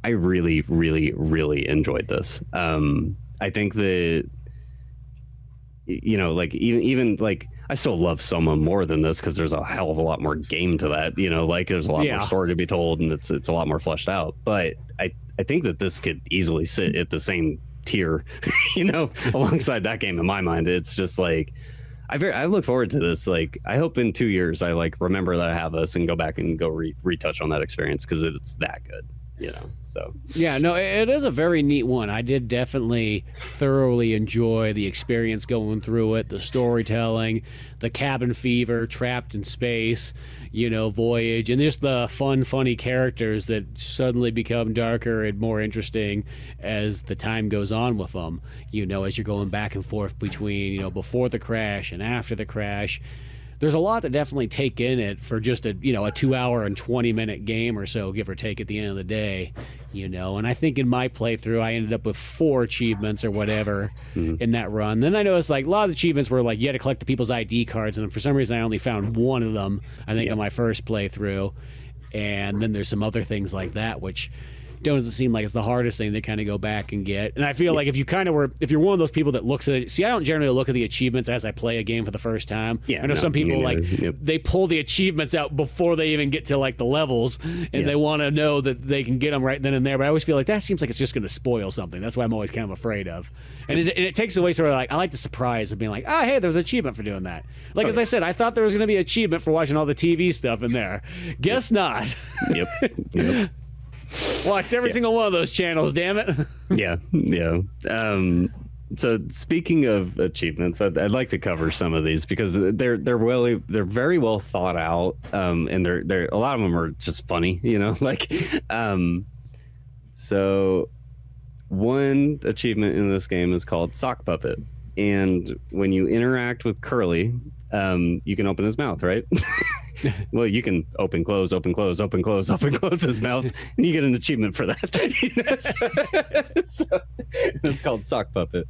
I really, really, really enjoyed this. I think that, like even like, I still love Soma more than this because there's a hell of a lot more game to that, like there's a lot more story to be told, and it's a lot more fleshed out. But I think that this could easily sit at the same tier, alongside that game in my mind. It's just like, I look forward to this. Like, I hope in 2 years I like remember that I have this and go back and go retouch on that experience, because it's that good. So yeah, no, it is a very neat one. I did definitely thoroughly enjoy the experience going through it, the storytelling, the cabin fever, trapped in space, voyage, and just the funny characters that suddenly become darker and more interesting as the time goes on with them, as you're going back and forth between, before the crash and after the crash. There's a lot to definitely take in it for just a 2 hour and 20-minute game or so, give or take, at the end of the day, and I think in my playthrough I ended up with 4 achievements or whatever in that run. Then I noticed like a lot of the achievements were like you had to collect the people's ID cards, and for some reason I only found one of them, I think, in my first playthrough. And then there's some other things like that which doesn't seem like it's the hardest thing to kind of go back and get. And I feel like if you're one of those people that looks at it, I don't generally look at the achievements as I play a game for the first time. I know some people they pull the achievements out before they even get to like the levels, and they want to know that they can get them right then and there. But I always feel like that seems like it's just going to spoil something. That's why I'm always kind of afraid of. And it takes away sort of like, I like the surprise of being like, hey, there's an achievement for doing that. Like, as I said, I thought there was going to be an achievement for watching all the TV stuff in there. Guess not. Yep. Watched every single one of those channels, damn it. Yeah. So speaking of achievements, I'd like to cover some of these because they're very well thought out, and they're a lot of them are just funny, like. So one achievement in this game is called Sock Puppet, and when you interact with Curly, you can open his mouth, right? Well, you can open, close his mouth, and you get an achievement for that. So, that's called Sock Puppet.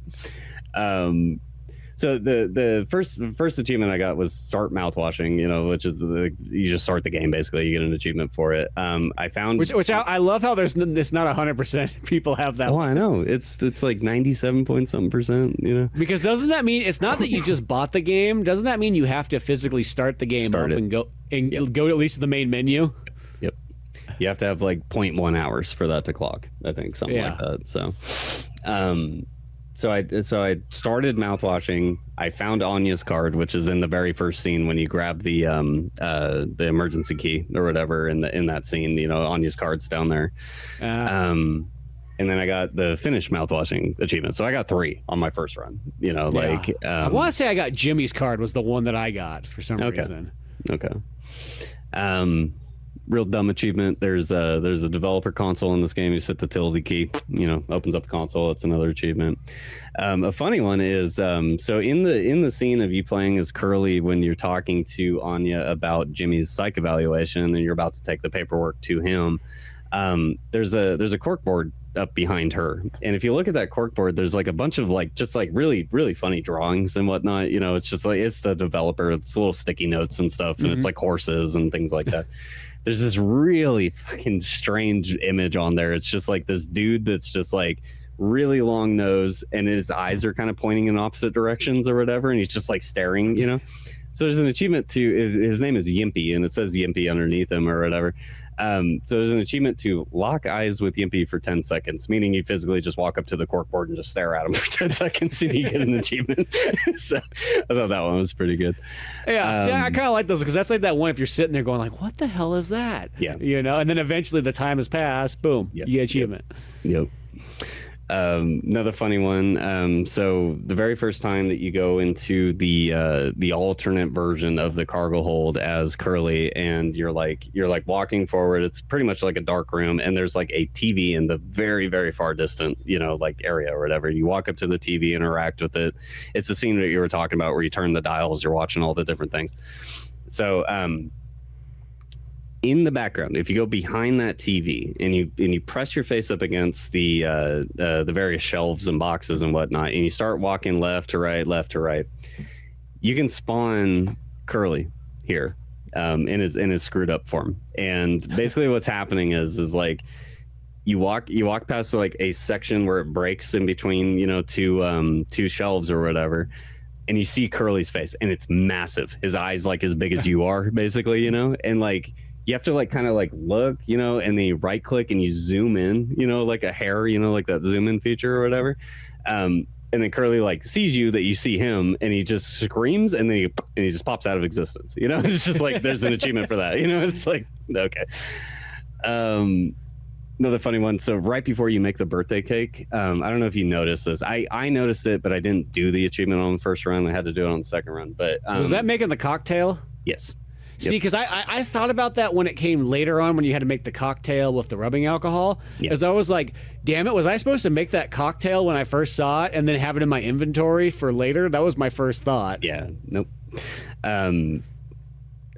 So the first achievement I got was start mouthwashing, which is you just start the game basically. You get an achievement for it. I found which I love how it's not 100% people have that. Oh, I know. It's like 97 point something percent. Because doesn't that mean it's not that you just bought the game? Doesn't that mean you have to physically start the game and go at least to the main menu? Yep. You have to have like 0.1 hours for that to clock. I think something like that. So, So I started mouthwashing. I found Anya's card, which is in the very first scene when you grab the emergency key or whatever in that scene. Anya's card's down there. And then I got the finished mouthwashing achievement. So I got 3 on my first run. I want to say I got Jimmy's card was the one that I got for some reason. Okay. Real dumb achievement. There's a developer console in this game. You set the tilde key, opens up the console. It's another achievement. A funny one is so in the scene of you playing as Curly when you're talking to Anya about Jimmy's psych evaluation and you're about to take the paperwork to him. There's a corkboard up behind her, and if you look at that corkboard, there's like a bunch of just really really funny drawings and whatnot. It's just like it's the developer. It's little sticky notes and stuff, and it's like horses and things like that. There's this really fucking strange image on there. It's just like this dude that's just like really long nose and his eyes are kind of pointing in opposite directions or whatever. And he's just like staring, So there's an achievement to his name is Yimpy and it says Yimpy underneath him or whatever. So there's an achievement to lock eyes with Yimpy for 10 seconds, meaning you physically just walk up to the corkboard and just stare at him for 10 seconds and you get an achievement. So I thought that one was pretty good. Yeah, see, I kind of like those because that's like that one if you're sitting there going like, what the hell is that? Yeah. And then eventually the time has passed, boom, you get achievement. Yep. Another funny one. So the very first time that you go into the alternate version of the cargo hold as Curly, and you're like walking forward, it's pretty much like a dark room, and there's like a TV in the very very far distant area or whatever. You walk up to the TV, interact with it. It's the scene that you were talking about where you turn the dials, you're watching all the different things. So in the background, if you go behind that TV and you press your face up against the various shelves and boxes and whatnot, and you start walking left to right, you can spawn Curly here in his screwed up form. And basically, what's happening is like you walk past like a section where it breaks in between two shelves or whatever. And you see Curly's face, and it's massive. His eyes like as big as you are, basically, and like. You have to like kind of like look, and then you right click and you zoom in, like a hair, like that zoom in feature or whatever. And then Curly like sees you that you see him and he just screams and then he just pops out of existence. It's just like there's an achievement for that. It's like, okay. Another funny one. So right before you make the birthday cake, I don't know if you noticed this. I noticed it, but I didn't do the achievement on the first run. I had to do it on the second run. But was that making the cocktail? Yes. See, because I thought about that when it came later on when you had to make the cocktail with the rubbing alcohol. Because I was like, damn it, was I supposed to make that cocktail when I first saw it and then have it in my inventory for later? That was my first thought. Yeah, nope. I'd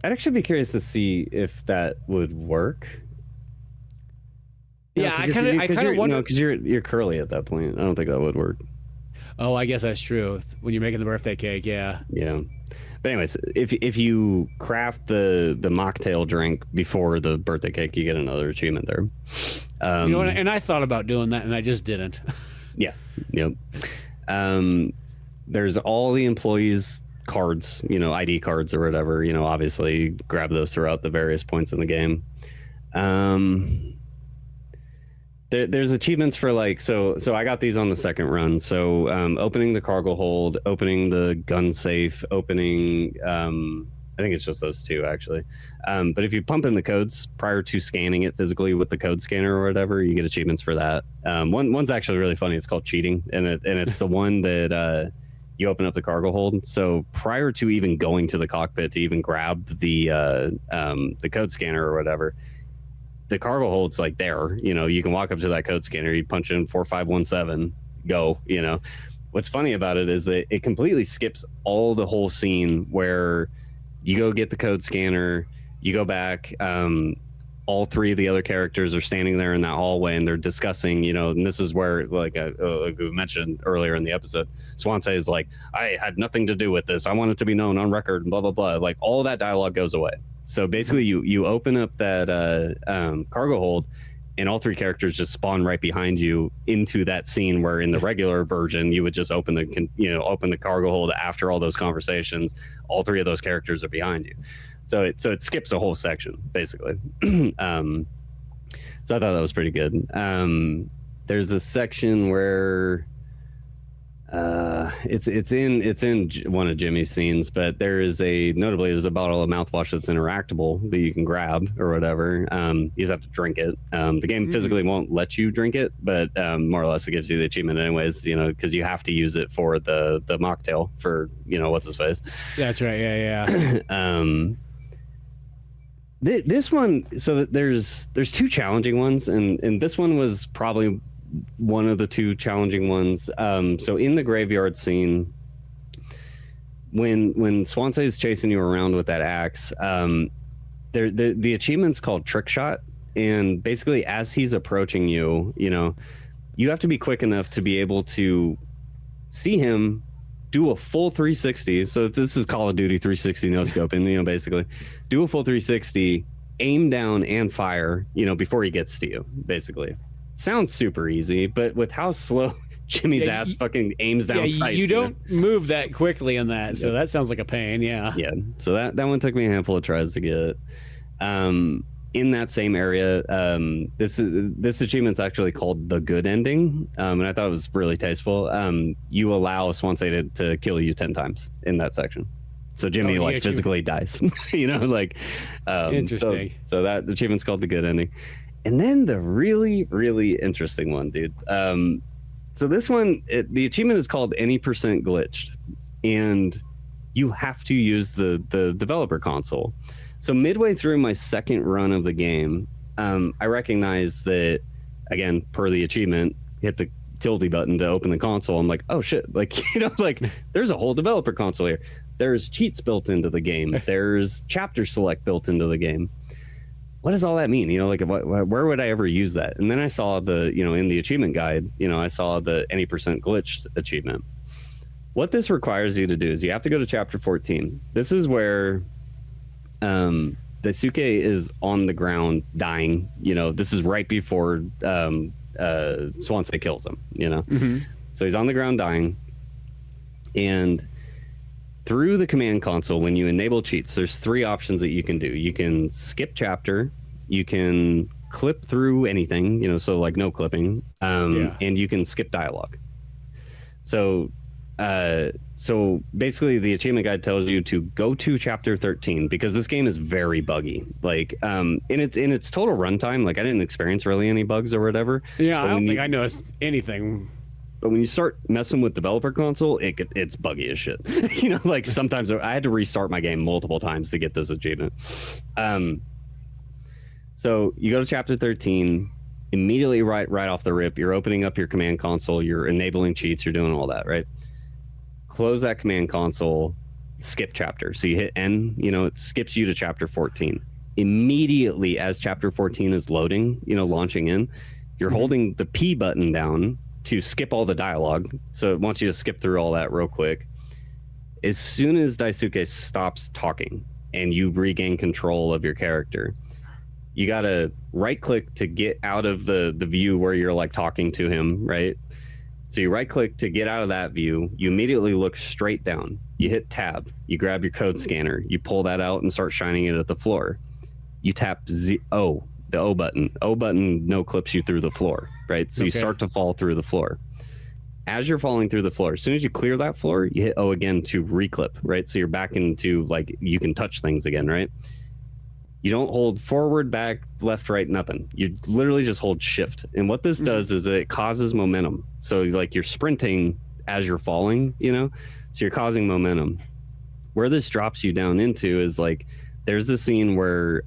actually be curious to see if that would work. Yeah, I kind of wonder. No, because you're Curly at that point. I don't think that would work. Oh, I guess that's true. When you're making the birthday cake, yeah. Yeah. But anyways, if you craft the mocktail drink before the birthday cake, you get another achievement there. And I thought about doing that, and I just didn't. Yeah. Yep. There's all the employees' cards, ID cards or whatever. Obviously, grab those throughout the various points in the game. There's achievements for like so I got these on the second run. So opening the cargo hold, opening the gun safe, opening I think it's just those two actually. But if you pump in the codes prior to scanning it physically with the code scanner or whatever, you get achievements for that. One's actually really funny. It's called cheating, and it's the one that you open up the cargo hold. So prior to even going to the cockpit to even grab the code scanner or whatever, the cargo hold's like there, you can walk up to that code scanner, you punch in 4517, go, What's funny about it is that it completely skips all the whole scene where you go get the code scanner, you go back, all three of the other characters are standing there in that hallway and they're discussing, and this is where, like we mentioned earlier in the episode, Swansea is like, I had nothing to do with this. I want it to be known on record, and blah, blah, blah. Like, all that dialogue goes away. So basically, you open up that cargo hold, and all three characters just spawn right behind you into that scene where in the regular version, you would just open the cargo hold after all those conversations. All three of those characters are behind you. So it skips a whole section, basically. So I thought that was pretty good. There's a section where it's in one of Jimmy's scenes, but there's a bottle of mouthwash that's interactable that you can grab or whatever. You just have to drink it. The game physically won't let you drink it, but more or less it gives you the achievement anyways, because you have to use it for the mocktail for, what's his face. That's right. Yeah. This one, so there's two challenging ones, and this one was probably one of the two challenging ones. So in the graveyard scene, when Swansea is chasing you around with that axe, the achievement's called Trick Shot, and basically as he's approaching you, you have to be quick enough to be able to see him do a full 360. So this is Call of Duty 360 no scoping, basically do a full 360, aim down and fire, before he gets to you, basically. Sounds super easy, but with how slow Jimmy's ass fucking aims down sights. You don't move that quickly in that, so that sounds like a pain. Yeah. So that one took me a handful of tries to get. In that same area, this achievement's actually called the good ending, and I thought it was really tasteful. You allow Swansea to kill you 10 times in that section, so Jimmy physically dies. Interesting. So that achievement's called the good ending, and then the really, really interesting one, dude. So this one, the achievement is called any percent glitched, and you have to use the developer console. So midway through my second run of the game, I recognized that, again, per the achievement, hit the tilde button to open the console. I'm like, oh shit, there's a whole developer console here. There's cheats built into the game. There's chapter select built into the game. What does all that mean? Where would I ever use that? And then I saw in the achievement guide, I saw the any percent glitched achievement. What this requires you to do is you have to go to chapter 14. This is where Daisuke is on the ground dying. This is right before Swansea kills him. So he's on the ground dying, and through the command console, when you enable cheats, there's three options that you can do. You can skip chapter, you can clip through anything, so like no clipping, and you can skip dialogue. So basically the achievement guide tells you to go to chapter 13 because this game is very buggy. In its total runtime, I didn't experience really any bugs or whatever. Yeah, I don't think I noticed anything. But when you start messing with developer console, it's buggy as shit. Sometimes I had to restart my game multiple times to get this achievement. So you go to chapter 13, immediately right off the rip, you're opening up your command console, you're enabling cheats, you're doing all that, right? Close that command console, skip chapter. So you hit N, it skips you to chapter 14. Immediately as chapter 14 is loading, launching in, you're holding the P button down to skip all the dialogue. So it wants you to skip through all that real quick. As soon as Daisuke stops talking and you regain control of your character, you got to right click to get out of the view where you're talking to him, right? So you right click to get out of that view. You immediately look straight down. You hit tab. You grab your code scanner. You pull that out and start shining it at the floor. You tap the O button. O button no clips you through the floor, right? So you start to fall through the floor. As you're falling through the floor, as soon as you clear that floor, you hit O again to reclip, right? So you're back into you can touch things again, right? You don't hold forward, back, left, right, nothing. You literally just hold shift. And what this does is it causes momentum. So you're sprinting as you're falling, so you're causing momentum. Where this drops you down into is there's a scene where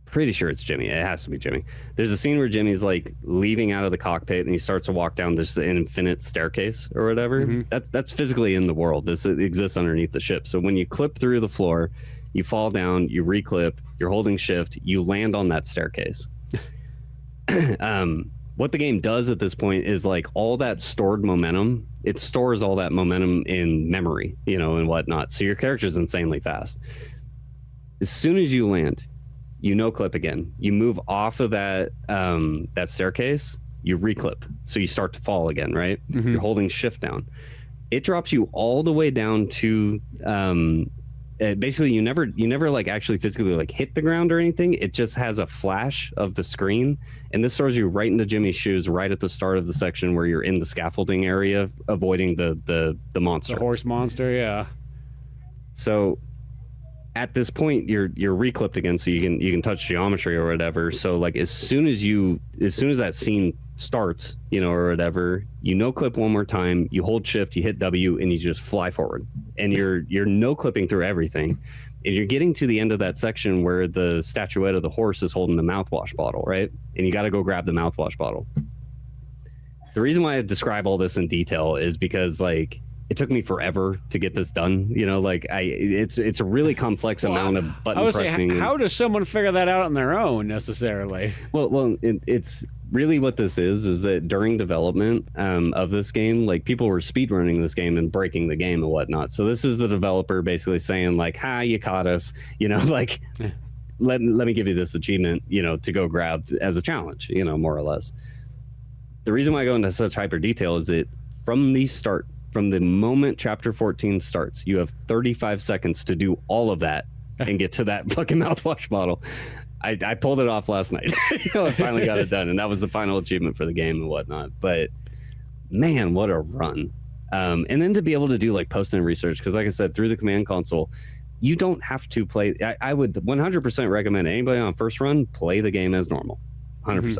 pretty sure it's Jimmy. It has to be Jimmy. There's a scene where Jimmy's leaving out of the cockpit and he starts to walk down this infinite staircase or whatever. That's physically in the world. This exists underneath the ship. So when you clip through the floor, you fall down, you reclip, you're holding shift, you land on that staircase. What the game does at this point is like all that stored momentum, it stores all that momentum in memory, you know, and whatnot. So your character's insanely fast. As soon as you land, you no clip again. You move off of that that staircase, you reclip. So you start to fall again, right? You're holding shift down. It drops you all the way down to basically you never like actually physically like hit the ground or anything. It just has a flash of the screen, and this throws you right into Jimmy's shoes right at the start of the section where you're in the scaffolding area avoiding the monster, the horse monster. Yeah. So at this point you're reclipped again, so you can touch geometry or whatever. So like as soon as that scene starts, you know, or whatever, you no clip one more time, you hold shift, you hit W, and you just fly forward, and you're no clipping through everything, and you're getting to the end of that section where the statuette of the horse is holding the mouthwash bottle, right? And you got to go grab the mouthwash bottle. The reason why I describe all this in detail is because like it took me forever to get this done, you know, like it's a really complex amount of button pressing. How does someone figure that out on their own necessarily? Well, it's really what this is that during development of this game, like people were speedrunning this game and breaking the game and whatnot. So this is the developer basically saying like, "Ha, you caught us," you know, like let me give you this achievement, you know, to go grab as a challenge, you know, more or less. The reason why I go into such hyper detail is that from the moment chapter 14 starts, you have 35 seconds to do all of that and get to that fucking mouthwash bottle. I pulled it off last night. You know, I finally got it done, and that was the final achievement for the game and whatnot. But man, what a run. And then to be able to do like post-in research, because like I said, through the command console, you don't have to play. I would 100% recommend anybody on first run play the game as normal, 100%.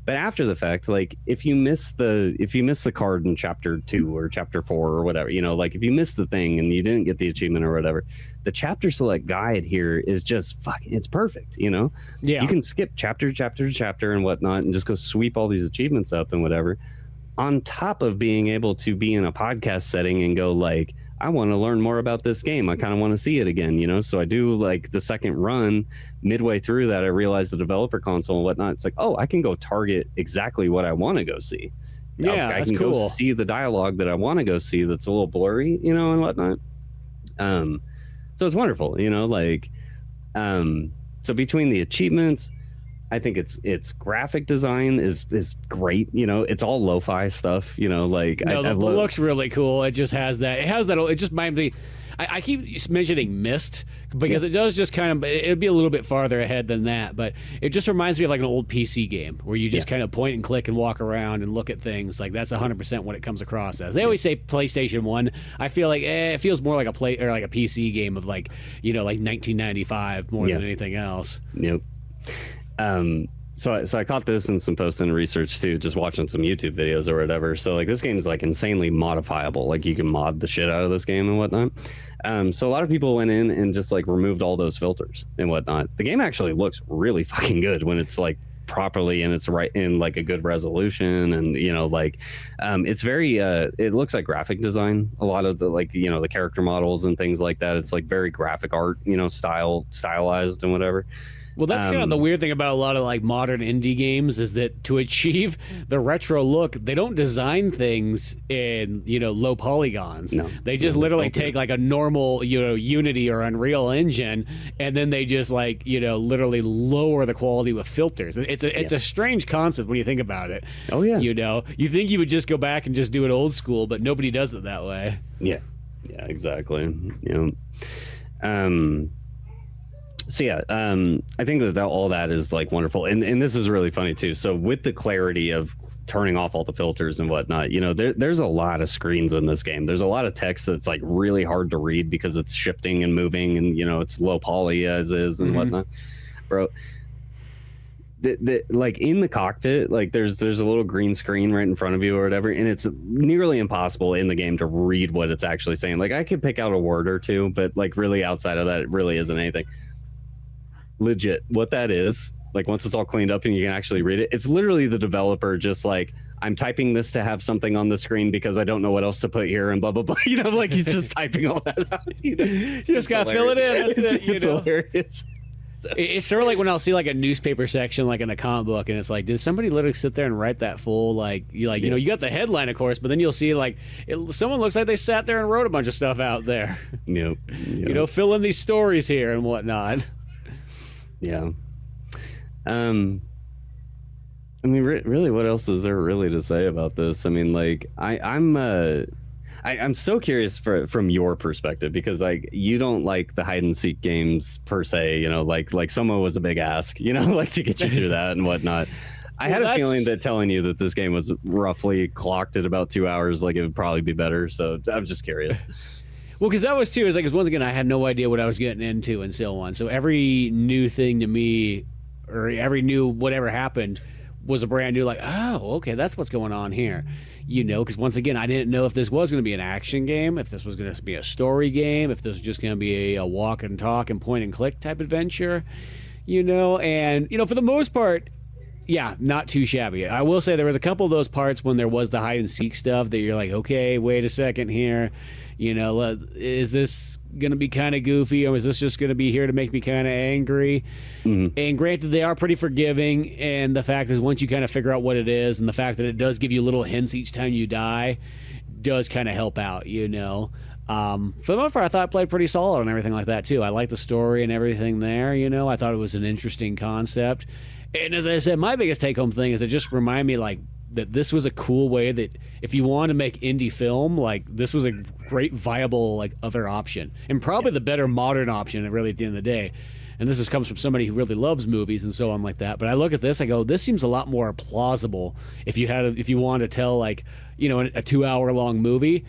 But after the fact, like if you miss the card in chapter 2 or chapter 4 or whatever, you know, like if you miss the thing and you didn't get the achievement or whatever, the chapter select guide here is just fucking, it's perfect, you know? Yeah. You can skip chapter to chapter and whatnot and just go sweep all these achievements up and whatever, on top of being able to be in a podcast setting and go like, I want to learn more about this game. I kind of want to see it again, you know? So I do like the second run. Midway through that, I realized the developer console and whatnot. It's like, oh, I can go target exactly what I want to go see. Yeah, I that's can cool. go see the dialogue that I want to go see that's a little blurry, you know, and whatnot. So it's wonderful, you know, like, so between the achievements, I think it's graphic design is great. You know, it's all lo-fi stuff. You know, like no, it looks really cool. It just has that. It has that. It just might be. I keep mentioning Myst because it does just kind of. It'd be a little bit farther ahead than that, but it just reminds me of like an old PC game where you just kind of point and click and walk around and look at things. Like that's 100% what it comes across as. They always say PlayStation 1. I feel like it feels more like a PC game of like, you know, like 1995 more than anything else. Yep. So I caught this in some post-in research too, just watching some YouTube videos or whatever. So like this game is like insanely modifiable. Like you can mod the shit out of this game and whatnot. So a lot of people went in and just like removed all those filters and whatnot. The game actually looks really fucking good when it's like properly and it's right in like a good resolution, and you know, like it's very it looks like graphic design. A lot of the, like, you know, the character models and things like that, it's like very graphic art, you know, stylized and whatever. Well, that's kind of the weird thing about a lot of like modern indie games is that to achieve the retro look, they don't design things in, you know, low polygons. No, they just literally take like a normal, you know, Unity or Unreal Engine, and then they just like, you know, literally lower the quality with filters. It's a strange concept when you think about it. Oh yeah. You know, you think you would just go back and just do it old school, but nobody does it that way. Yeah. Yeah, exactly. You know. So yeah, I think that all that is like wonderful, and this is really funny too. So with the clarity of turning off all the filters and whatnot, you know, there's a lot of screens in this game. There's a lot of text that's like really hard to read because it's shifting and moving, and you know, it's low poly as is and whatnot, bro. Like in the cockpit, like there's a little green screen right in front of you or whatever, and it's nearly impossible in the game to read what it's actually saying. Like I could pick out a word or two, but like really outside of that, it really isn't anything. Legit, what that is, like once it's all cleaned up and you can actually read it, it's literally the developer just like, I'm typing this to have something on the screen because I don't know what else to put here and blah blah blah. Like he's just typing all that out. You just gotta fill it in. That's it. It's hilarious. So. It's sort of like when I'll see like a newspaper section, like in a comic book, and it's like, did somebody literally sit there and write that full, you got the headline, of course, but then you'll see someone looks like they sat there and wrote a bunch of stuff out there. Yep. Fill in these stories here and whatnot. Yeah. I mean, really, what else is there really to say about this? I mean, like, I'm so curious from your perspective, because like you don't like the hide and seek games per se, like Soma was a big ask, like to get you through that and whatnot. I had a feeling that telling you that this game was roughly clocked at about 2 hours, like it would probably be better. So I'm just curious. Well, because that was too, is like, 'cause once again, I had no idea what I was getting into and so on. So every new thing to me, or every new whatever happened, was a brand new, like, oh, okay, that's what's going on here. Because once again, I didn't know if this was going to be an action game, if this was going to be a story game, if this was just going to be a walk and talk and point and click type adventure, and, for the most part, yeah, not too shabby. I will say there was a couple of those parts when there was the hide and seek stuff that you're like, okay, wait a second here. Is this going to be kind of goofy, or is this just going to be here to make me kind of angry? Mm-hmm. And granted, they are pretty forgiving, and the fact is, once you kind of figure out what it is, and the fact that it does give you little hints each time you die, does kind of help out, For the most part, I thought it played pretty solid and everything like that, too. I liked the story and everything there, I thought it was an interesting concept. And as I said, my biggest take-home thing is it just reminded me, like, that this was a cool way that if you want to make indie film, like, this was a great viable, like, other option, and probably the better modern option, really, at the end of the day. And this comes from somebody who really loves movies and so on like that. But I look at this, I go, this seems a lot more plausible if you want to tell, like, a 2 hour long movie.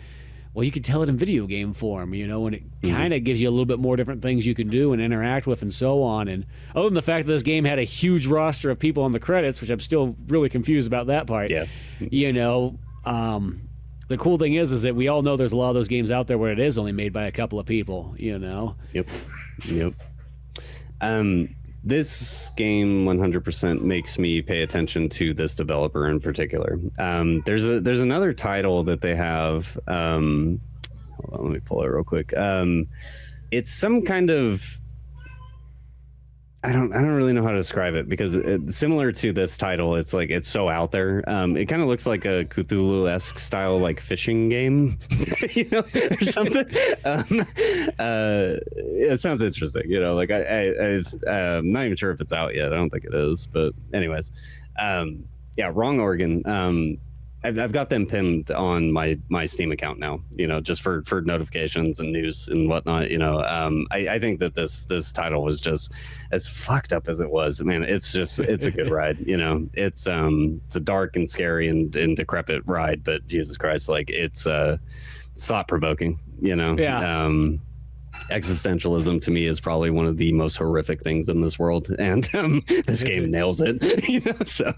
Well, you could tell it in video game form, and it kind of gives you a little bit more different things you can do and interact with and so on. And other than the fact that this game had a huge roster of people on the credits, which I'm still really confused about that part. Yeah. The cool thing is that we all know there's a lot of those games out there where it is only made by a couple of people, Yep. This game 100% makes me pay attention to this developer in particular. There's another title that they have. Hold on, let me pull it real quick. It's some kind of, I don't really know how to describe it, because similar to this title, it's like it's so out there. It kind of looks like a Cthulhu-esque style, like, fishing game, or something. It sounds interesting, like I'm not even sure if it's out yet. I don't think it is, but anyways, yeah, Wrong Organ. I've got them pinned on my Steam account now, just for notifications and news and whatnot. I think that this title was just as fucked up as it was. Man, it's a good ride. It's a dark and scary and decrepit ride, but Jesus Christ, like it's thought provoking. Yeah. Existentialism to me is probably one of the most horrific things in this world, and this game nails it. So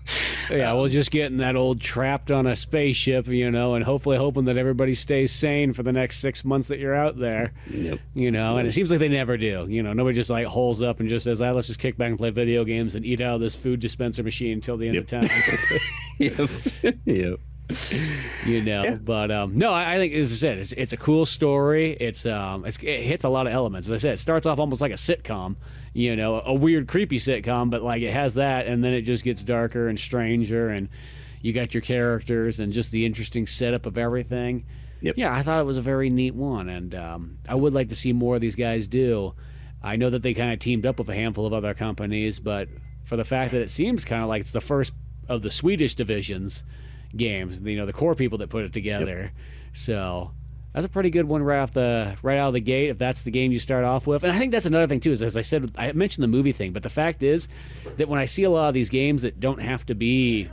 yeah, well, just getting that old trapped on a spaceship, and hopefully hoping that everybody stays sane for the next 6 months that you're out there. Yep. And it seems like they never do. Nobody just like holes up and just says, let's just kick back and play video games and eat out of this food dispenser machine until the end of time. Yep. But no, I think, as I said, it's a cool story. It hits a lot of elements. As I said, it starts off almost like a sitcom, a weird, creepy sitcom, but like it has that, and then it just gets darker and stranger, and you got your characters and just the interesting setup of everything. Yep. Yeah, I thought it was a very neat one, and I would like to see more of these guys do. I know that they kind of teamed up with a handful of other companies, but for the fact that it seems kind of like it's the first of the Swedish divisions games, the core people that put it together. Yep. So that's a pretty good one right out of the gate, if that's the game you start off with. And I think that's another thing too, is, as I said, I mentioned the movie thing, but the fact is that when I see a lot of these games that don't have to be,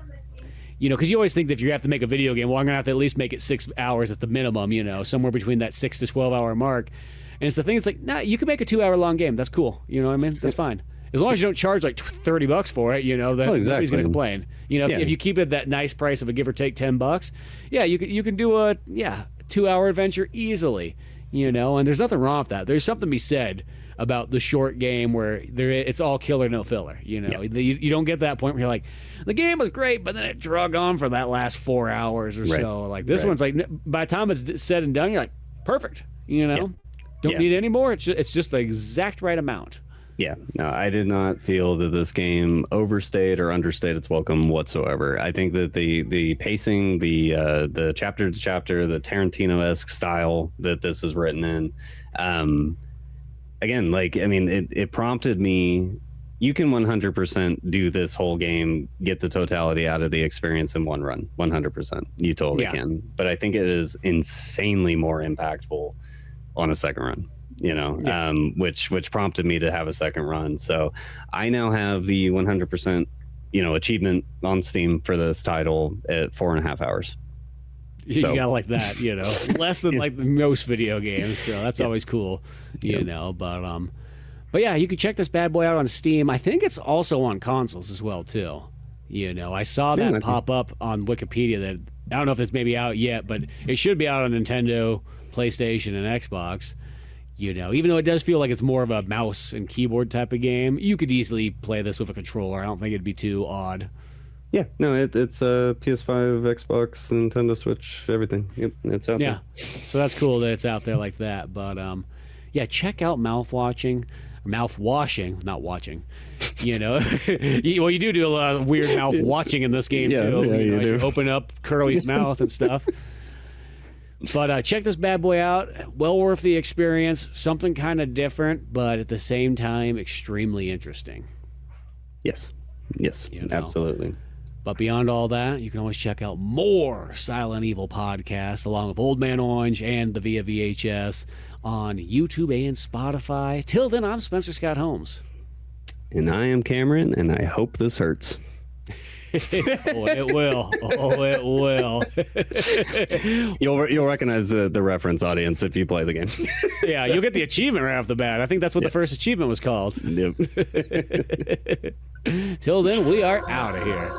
because you always think that if you have to make a video game, well, I'm gonna have to at least make it 6 hours at the minimum, somewhere between that 6 to 12 hour mark. And it's the thing, it's like, nah, you can make a 2 hour long game. That's cool. You know what I mean? That's fine. As long as you don't charge like $30 for it, then nobody's going to complain. If you keep it that nice price of a give or take $10, yeah, you can do a 2 hour adventure easily. And there's nothing wrong with that. There's something to be said about the short game where it's all killer, no filler. You know, you don't get that point where you're like, the game was great, but then it drug on for that last 4 hours or so. Like this one's like, by the time it's said and done, you're like, perfect. You know, don't need any more. It's just the exact right amount. Yeah, no, I did not feel that this game overstayed or understayed its welcome whatsoever. I think that the pacing, the chapter to chapter, the Tarantino-esque style that this is written in, again, like, I mean, it prompted me. You can 100% do this whole game, get the totality out of the experience in one run. 100%, you totally can. But I think it is insanely more impactful on a second run. You know, which prompted me to have a second run. So I now have the 100%, achievement on Steam for this title at 4.5 hours. You got like that, less than like most video games. So that's always cool, you know. But yeah, you can check this bad boy out on Steam. I think it's also on consoles as well too. You know, I saw that pop up on Wikipedia. That I don't know if it's maybe out yet, but it should be out on Nintendo, PlayStation, and Xbox. You know, even though it does feel like it's more of a mouse and keyboard type of game, you could easily play this with a controller. I don't think it'd be too odd. Yeah, no, it's PS5, Xbox, Nintendo Switch, everything. Yep, it's out there. Yeah, so that's cool that it's out there like that. But yeah, check out Mouthwashing, not watching. You know, well, you do a lot of weird mouth watching in this game too. Yeah, you do. You open up Curly's mouth and stuff. But check this bad boy out. Well worth the experience. Something kind of different, but at the same time, extremely interesting. Yes, absolutely. But beyond all that, you can always check out more Silent Evil podcasts, along with Old Man Orange and the Via VHS on YouTube and Spotify. Till then, I'm Spencer Scott Holmes. And I am Cameron, and I hope this hurts. Oh, it will. Oh, it will. You'll recognize the reference, audience, if you play the game. Yeah, you'll get the achievement right off the bat. I think that's what the first achievement was called. Yep. Till then, we are out of here.